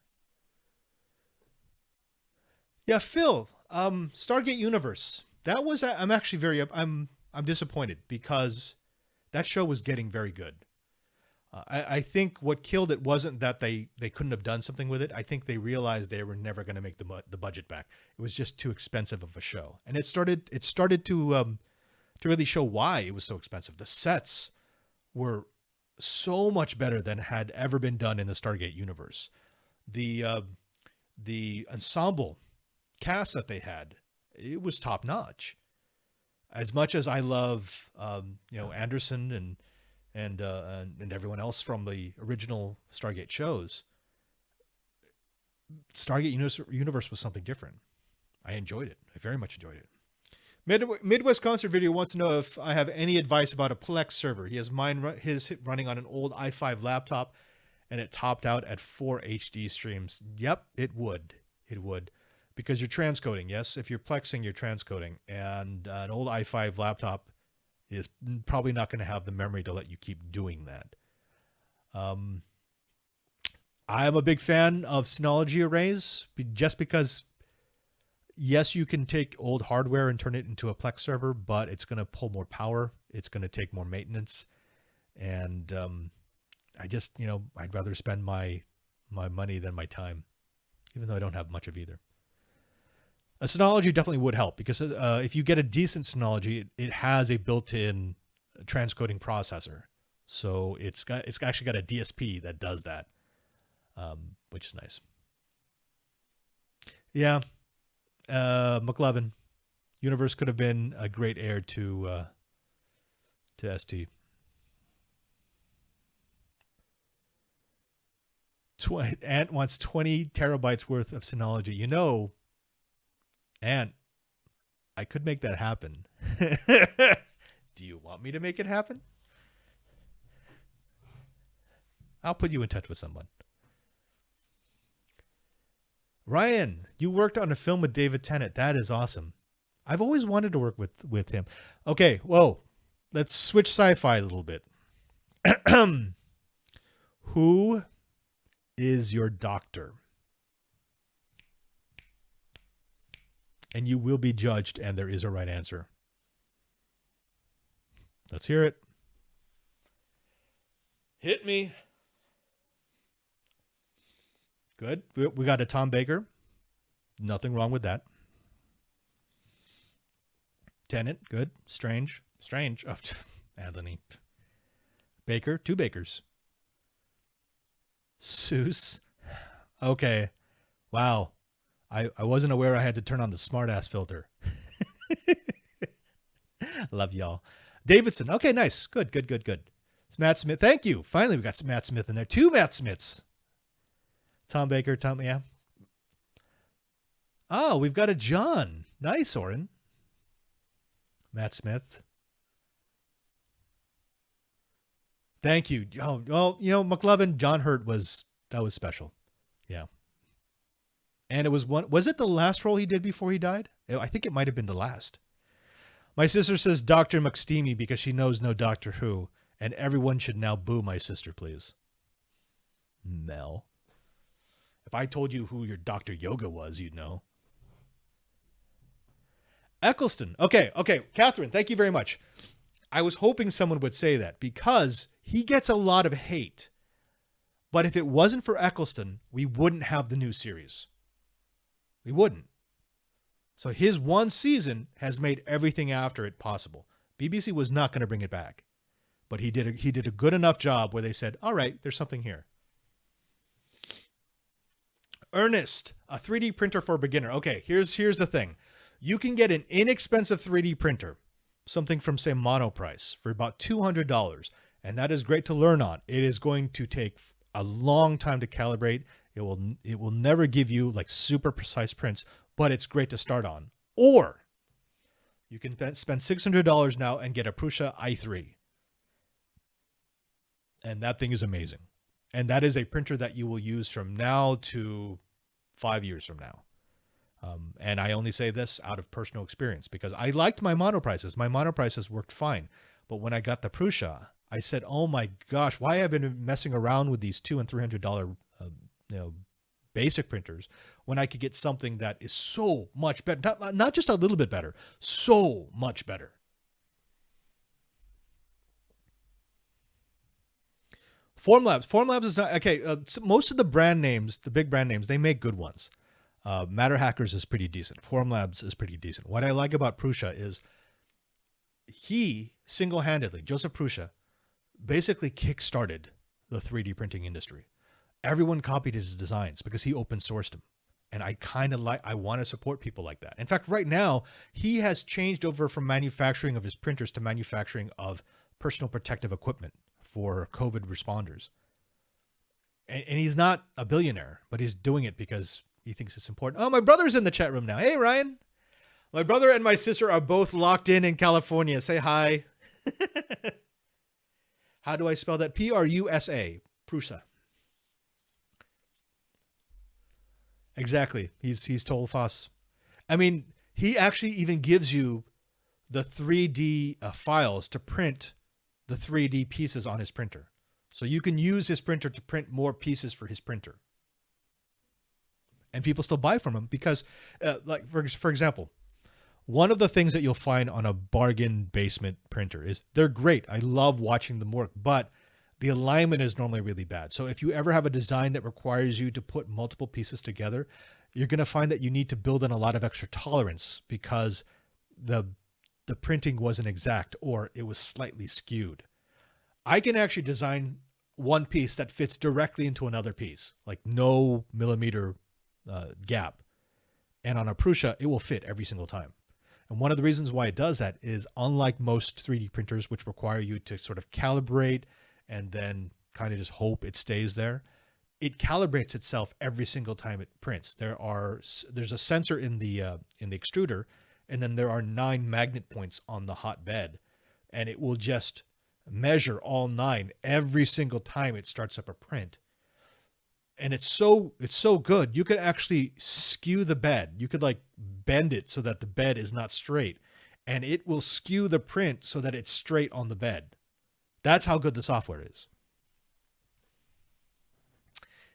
Yeah, Phil, Stargate Universe. That was I'm disappointed because that show was getting very good. I think what killed it wasn't that they couldn't have done something with it. I think they realized they were never going to make the budget back. It was just too expensive of a show, and it started to really show why it was so expensive. The sets were so much better than had ever been done in the Stargate universe. The ensemble cast that they had, it was top notch. As much as I love Anderson and everyone else from the original Stargate shows, Stargate Universe was something different. I enjoyed it. I very much enjoyed it. Midwest Concert Video wants to know if I have any advice about a Plex server. He has his running on an old i5 laptop, and it topped out at 4 HD streams. Yep, it would. because you're transcoding. Yes, if you're plexing, you're transcoding. And an old i5 laptop is probably not going to have the memory to let you keep doing that. I am a big fan of Synology arrays just because, yes, you can take old hardware and turn it into a Plex server, but it's going to pull more power. It's going to take more maintenance. And I just, I'd rather spend my money than my time, even though I don't have much of either. A Synology definitely would help because if you get a decent Synology, it has a built-in transcoding processor. So it's actually got a DSP that does that, which is nice. Yeah. McLovin, Universe could have been a great heir to ST. Ant wants 20 terabytes worth of Synology. Ant, I could make that happen. Do you want me to make it happen? I'll put you in touch with someone. Ryan, you worked on a film with David Tennant. That is awesome. I've always wanted to work with him. Okay, whoa. Let's switch sci-fi a little bit. Who is your doctor? And you will be judged, and there is a right answer. Let's hear it. Hit me. Good. We got a Tom Baker. Nothing wrong with that. Tennant. Good. Strange. Oh, Anthony. Baker. 2 Bakers. Seuss. Okay. Wow. I wasn't aware I had to turn on the smartass filter. Love y'all. Davidson. Okay, nice. Good. It's Matt Smith. Thank you. Finally, we got some Matt Smith in there. 2 Matt Smiths. Tom Baker. Yeah. Oh, we've got a John. Nice, Oren. Matt Smith. Thank you. Oh, well, McLovin, John Hurt was special. Yeah. And it was it the last role he did before he died? I think it might have been the last. My sister says Dr. McSteamy because she knows no Doctor Who, and everyone should now boo my sister, please. Mel. If I told you who your Dr. Yoga was, you'd know. Eccleston. Okay. Catherine, thank you very much. I was hoping someone would say that because he gets a lot of hate. But if it wasn't for Eccleston, we wouldn't have the new series. We wouldn't. So his one season has made everything after it possible. BBC was not going to bring it back. But he did a good enough job where they said, all right, there's something here. Ernest, a 3D printer for a beginner. Okay, here's the thing. You can get an inexpensive 3D printer, something from, say, Monoprice, for about $200. And that is great to learn on. It is going to take a long time to calibrate. It will never give you like super precise prints, but it's great to start on. Or you can spend $600 now and get a Prusa i3. And that thing is amazing. And that is a printer that you will use from now to 5 years from now. And I only say this out of personal experience because I liked my Monoprices. My Monoprices worked fine. But when I got the Prusa, I said, oh my gosh, why have I been messing around with these $200 and $300 basic printers when I could get something that is so much better, not just a little bit better, so much better. Formlabs is not okay. So most of the brand names, the big brand names, they make good ones. Matter Hackers is pretty decent. Formlabs is pretty decent. What I like about Prusa is he single-handedly, Joseph Prusa, basically kick-started the 3D printing industry. Everyone copied his designs because he open sourced them. And I want to support people like that. In fact, right now, he has changed over from manufacturing of his printers to manufacturing of personal protective equipment for COVID responders. And he's not a billionaire, but he's doing it because he thinks it's important. Oh, my brother's in the chat room now. Hey, Ryan. My brother and my sister are both locked in California. Say hi. How do I spell that? Prusa. Prusa. Exactly. He's total fuss. I mean, he actually even gives you the 3D files to print the 3D pieces on his printer. So you can use his printer to print more pieces for his printer. And people still buy from him because, like for example, one of the things that you'll find on a bargain basement printer is they're great. I love watching them work, but the alignment is normally really bad. So if you ever have a design that requires you to put multiple pieces together, you're going to find that you need to build in a lot of extra tolerance because the printing wasn't exact or it was slightly skewed. I can actually design one piece that fits directly into another piece, like no millimeter gap. And on a Prusa, it will fit every single time. And one of the reasons why it does that is, unlike most 3D printers, which require you to sort of calibrate and then kind of just hope it stays there, it calibrates itself every single time it prints. There's a sensor in the extruder, and then there are 9 magnet points on the hot bed, and it will just measure all 9 every single time it starts up a print. And it's so good. You could actually skew the bed. You could like bend it so that the bed is not straight, and it will skew the print so that it's straight on the bed. That's how good the software is.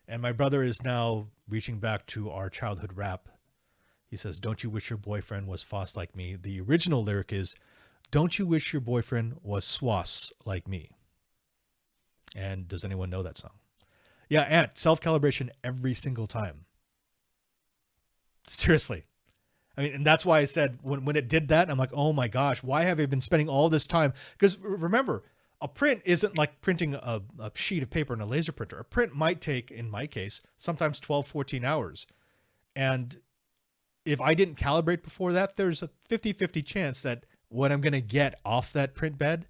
And my brother is now reaching back to our childhood rap. He says, "Don't you wish your boyfriend was Foss like me?" The original lyric is, "Don't you wish your boyfriend was Swass like me?" And does anyone know that song? Yeah, and self-calibration every single time. Seriously. I mean, and that's why I said when it did that, I'm like, oh my gosh, why have I been spending all this time? Because remember, a print isn't like printing a sheet of paper in a laser printer. A print might take, in my case, sometimes 12, 14 hours. And if I didn't calibrate before that, there's a 50-50 chance that what I'm going to get off that print bed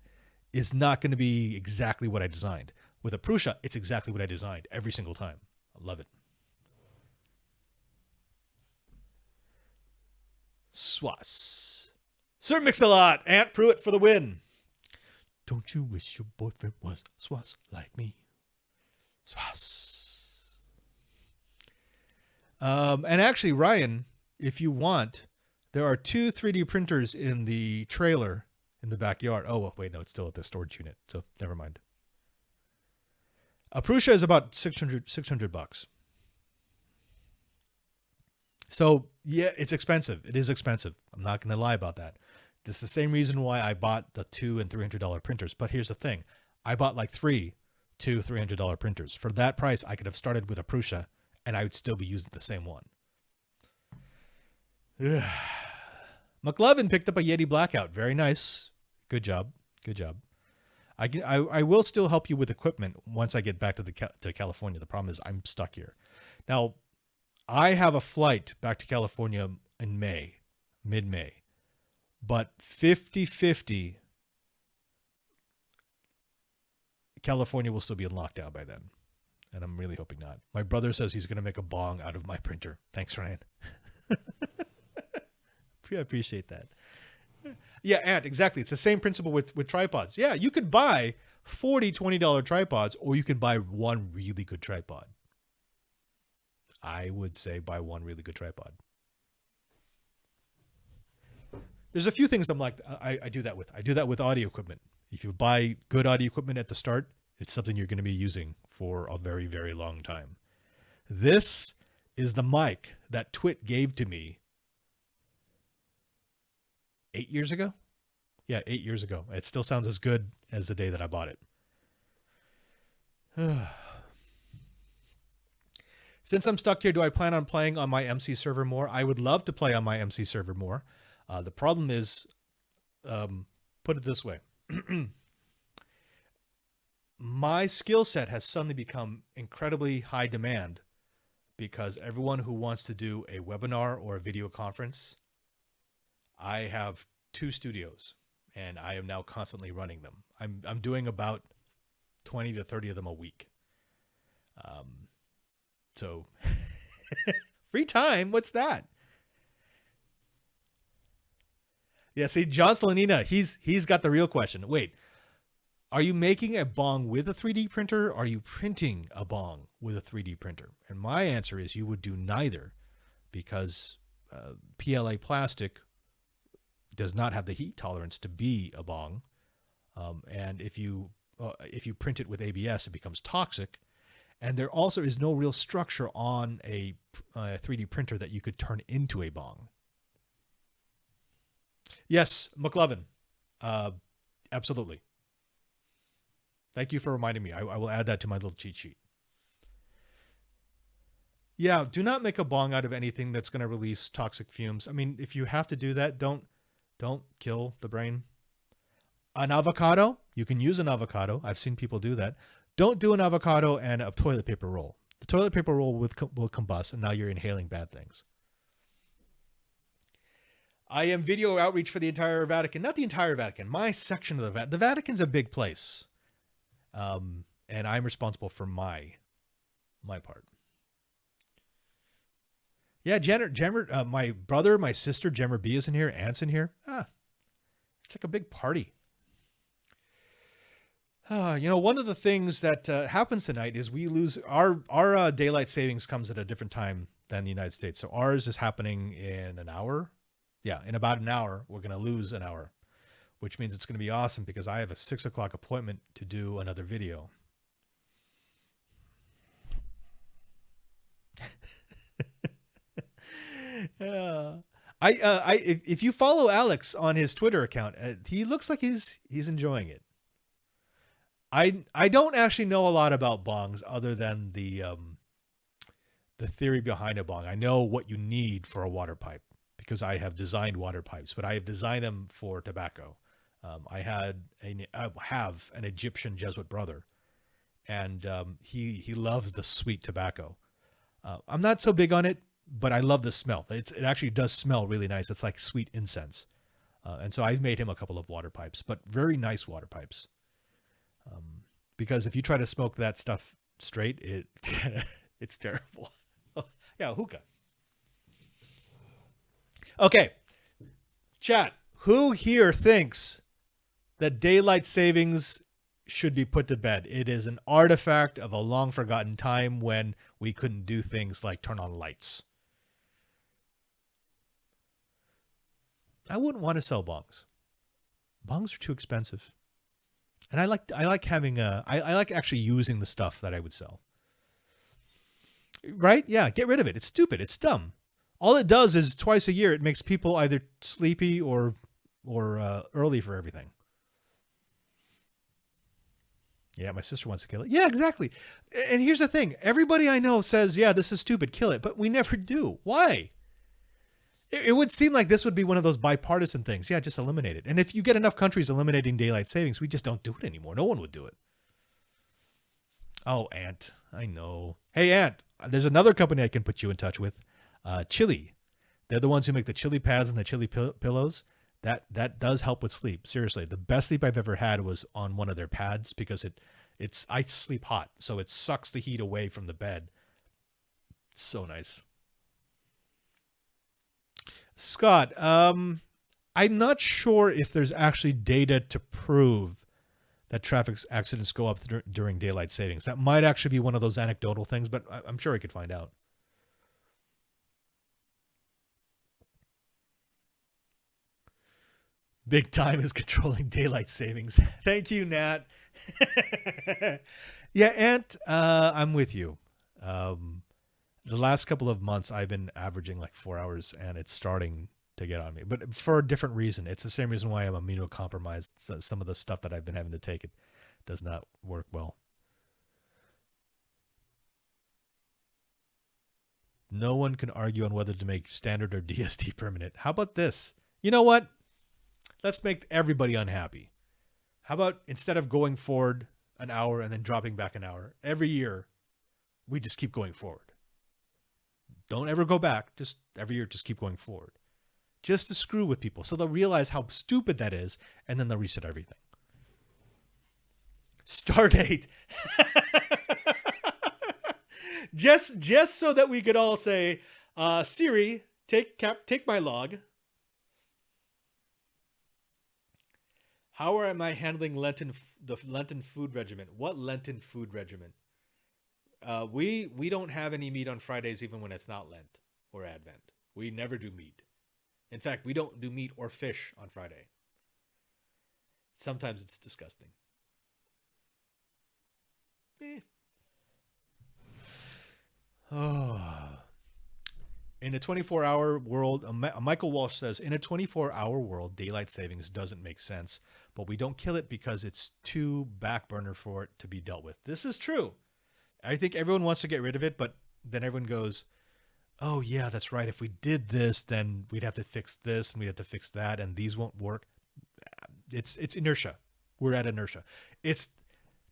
is not going to be exactly what I designed. With a Prusa, it's exactly what I designed every single time. I love it. Swass. Sir Mix-a-Lot, Aunt Pruitt for the win. Don't you wish your boyfriend was Swass like me? Swass. And actually, Ryan, if you want, there are 2 3D printers in the trailer in the backyard. Oh, wait, no, it's still at the storage unit, so never mind. A Prusa is about $600. So yeah, it's expensive. It is expensive. I'm not going to lie about that. This is the same reason why I bought the $200 and $300 printers. But here's the thing. I bought like 3 $200, $300 printers. For that price, I could have started with a Prusa and I would still be using the same one. McLovin picked up a Yeti Blackout. Very nice. Good job. Good job. I will still help you with equipment once I get back to California. The problem is I'm stuck here. Now, I have a flight back to California in May, mid-May, but 50-50, California will still be in lockdown by then, and I'm really hoping not. My brother says he's going to make a bong out of my printer. Thanks, Ryan. I appreciate that. Yeah, Ant, exactly. It's the same principle with tripods. Yeah, you could buy $40, $20 tripods, or you can buy one really good tripod. I would say buy one really good tripod. There's a few things I'm like, I do that with. I do that with audio equipment. If you buy good audio equipment at the start, it's something you're going to be using for a very, very long time. This is the mic that Twit gave to me 8 years ago? Yeah, 8 years ago. It still sounds as good as the day that I bought it. Since I'm stuck here, do I plan on playing on my MC server more? I would love to play on my MC server more. The problem is, put it this way. My skill set has suddenly become incredibly high demand because everyone who wants to do a webinar or a video conference, I have 2 studios and I am now constantly running them. I'm doing about 20 to 30 of them a week. So free time, what's that? Yeah, see, John Slanina, he's got the real question. Wait, are you making a bong with a 3D printer? Or are you printing a bong with a 3D printer? And my answer is you would do neither. because PLA plastic does not have the heat tolerance to be a bong. And if you print it with ABS, it becomes toxic. And there also is no real structure on a 3D printer that you could turn into a bong. Yes, McLovin. Absolutely. Thank you for reminding me. I will add that to my little cheat sheet. Yeah, do not make a bong out of anything that's going to release toxic fumes. I mean, if you have to do that, don't kill the brain. An avocado, you can use an avocado. I've seen people do that. Don't do an avocado and a toilet paper roll. The toilet paper roll will combust, and now you're inhaling bad things. I am video outreach for the entire Vatican. Not the entire Vatican, my section of the Vatican. The Vatican's a big place. And I'm responsible for my part. Yeah, Jemmer, my brother, my sister, Jemmer B is in here. Aunt's in here. It's like a big party. One of the things that happens tonight is we lose our daylight savings comes at a different time than the United States. So ours is happening in an hour. Yeah, in about an hour, we're going to lose an hour, which means it's going to be awesome because I have a 6 o'clock appointment to do another video. If you follow Alex on his Twitter account, he looks like he's enjoying it. I don't actually know a lot about bongs other than the theory behind a bong. I know what you need for a water pipe because I have designed water pipes, but I have designed them for tobacco. I have an Egyptian Jesuit brother, and he loves the sweet tobacco. I'm not so big on it, but I love the smell. It actually does smell really nice. It's like sweet incense. And so I've made him a couple of water pipes, but very nice water pipes. Because if you try to smoke that stuff straight, it's terrible. Yeah, hookah. Okay, chat. Who here thinks that daylight savings should be put to bed? It is an artifact of a long forgotten time when we couldn't do things like turn on lights. I wouldn't want to sell bongs. Bongs are too expensive. And I like having I like actually using the stuff that I would sell. Right? Yeah, get rid of it. It's stupid. It's dumb. All it does is twice a year it makes people either sleepy or early for everything. Yeah, my sister wants to kill it. Yeah, exactly. And here's the thing. Everybody I know says, yeah, this is stupid, kill it. But we never do. Why? It would seem like this would be one of those bipartisan things. Yeah, just eliminate it. And if you get enough countries eliminating daylight savings, we just don't do it anymore. No one would do it. Oh, Ant. I know. Hey, Ant, there's another company I can put you in touch with. Chili. They're the ones who make the chili pads and the chili pillows. That does help with sleep. Seriously, the best sleep I've ever had was on one of their pads because I sleep hot, so it sucks the heat away from the bed. It's so nice. Scott, I'm not sure if there's actually data to prove that traffic accidents go up during daylight savings. That might actually be one of those anecdotal things, but I'm sure I could find out. Big time is controlling daylight savings. Thank you, Nat. Yeah, Ant, I'm with you. The last couple of months, I've been averaging like 4 hours, and it's starting to get on me. But for a different reason. It's the same reason why I'm immunocompromised. So some of the stuff that I've been having to take, it does not work well. No one can argue on whether to make standard or DST permanent. How about this? You know what? Let's make everybody unhappy. How about instead of going forward an hour and then dropping back an hour, every year we just keep going forward. Don't ever go back. Just every year, just keep going forward. Just to screw with people so they'll realize how stupid that is, and then they'll reset everything. Stardate. just so that we could all say, Siri, take my log. How am I handling the Lenten food regimen? What Lenten food regimen? We don't have any meat on Fridays even when it's not Lent. or Advent. We never do meat. In fact, we don't do meat or fish on Friday. Sometimes it's disgusting. Oh. In a 24-hour world, Michael Walsh says, in a 24-hour world, daylight savings doesn't make sense, but we don't kill it because it's too back burner for it to be dealt with. This is true. I think everyone wants to get rid of it, but then everyone goes, oh, yeah, that's right. If we did this, then we'd have to fix this and we'd have to fix that, and these won't work. It's inertia. We're at inertia. It's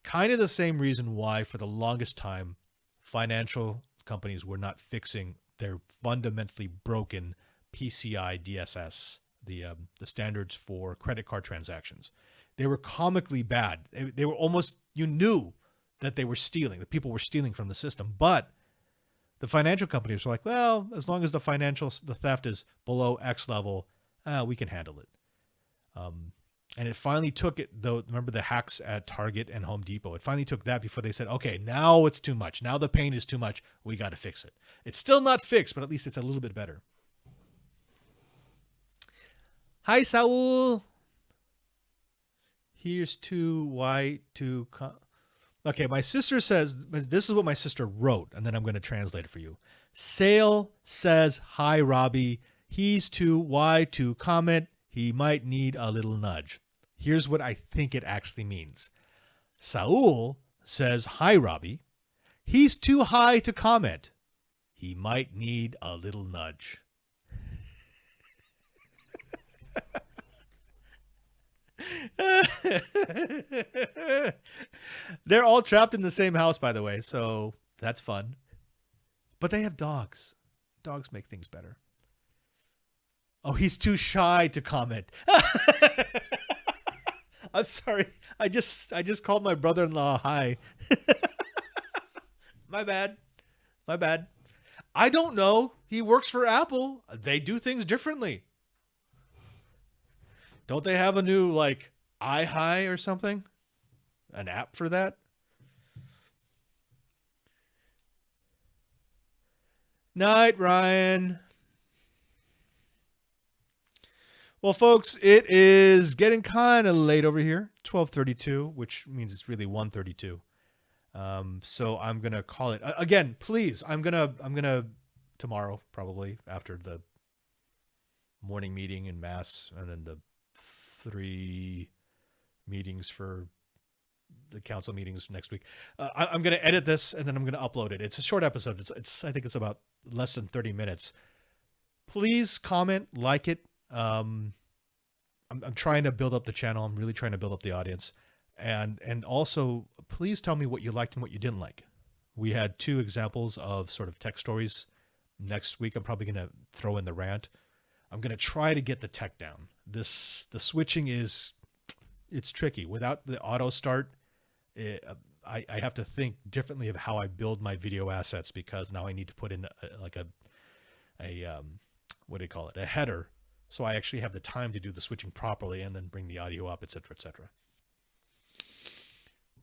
kind of the same reason why, for the longest time, financial companies were not fixing their fundamentally broken PCI DSS, the standards for credit card transactions. They were comically bad. They were almost, you knew that they were stealing, that people were stealing from the system. But the financial companies were like, well, as long as the theft is below X level, we can handle it. And it finally took it, though. Remember the hacks at Target and Home Depot? It finally took that before they said, okay, now it's too much. Now the pain is too much. We got to fix it. It's still not fixed, but at least it's a little bit better. Hi, Saul. Here's to why to... Okay, my sister says, this is what my sister wrote, and then I'm going to translate it for you. Sale says, hi, Robbie. He's to why to comment. He might need a little nudge. Here's what I think it actually means. Saul says, hi, Robbie. He's too high to comment. He might need a little nudge. They're all trapped in the same house, by the way, so that's fun. But they have dogs. Dogs make things better. Oh, he's too shy to comment. I'm sorry. I just called my brother-in-law hi. My bad. I don't know. He works for Apple. They do things differently. Don't they have a new, like, iHi or something? An app for that? Night, Ryan. Well, folks, it is getting kind of late over here, 12:32, which means it's really 1:32. So I'm gonna call it again. Please, I'm gonna tomorrow, probably after the morning meeting in Mass, and then the 3 meetings for the council meetings next week. I'm gonna edit this and then I'm gonna upload it. It's a short episode. I think it's about less than 30 minutes. Please comment, like it. I'm trying to build up the channel. I'm really trying to build up the audience, and also please tell me what you liked and what you didn't like. We had 2 examples of sort of tech stories. Next week, I'm probably going to throw in the rant. I'm going to try to get the tech down. The switching it's tricky. Without the auto start, I have to think differently of how I build my video assets, because now I need to put in a what do you call it? A header. So I actually have the time to do the switching properly and then bring the audio up, etc., etc.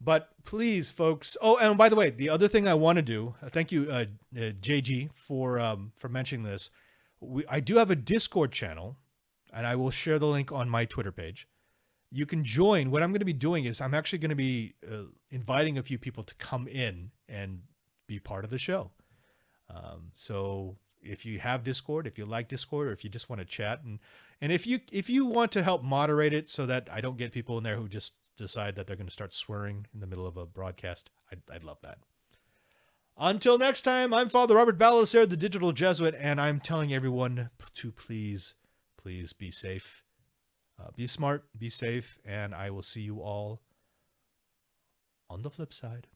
But please, folks. Oh, and by the way, the other thing I want to do, thank you, JG, for mentioning this. I do have a Discord channel, and I will share the link on my Twitter page. You can join. What I'm going to be doing is I'm actually going to be inviting a few people to come in and be part of the show. So if you have Discord, if you like Discord, or if you just want to chat, and if you want to help moderate it so that I don't get people in there who just decide that they're going to start swearing in the middle of a broadcast, I'd love that. Until next time, I'm Father Robert Balacer, the Digital Jesuit, and I'm telling everyone to please be safe, be smart, be safe, and I will see you all on the flip side.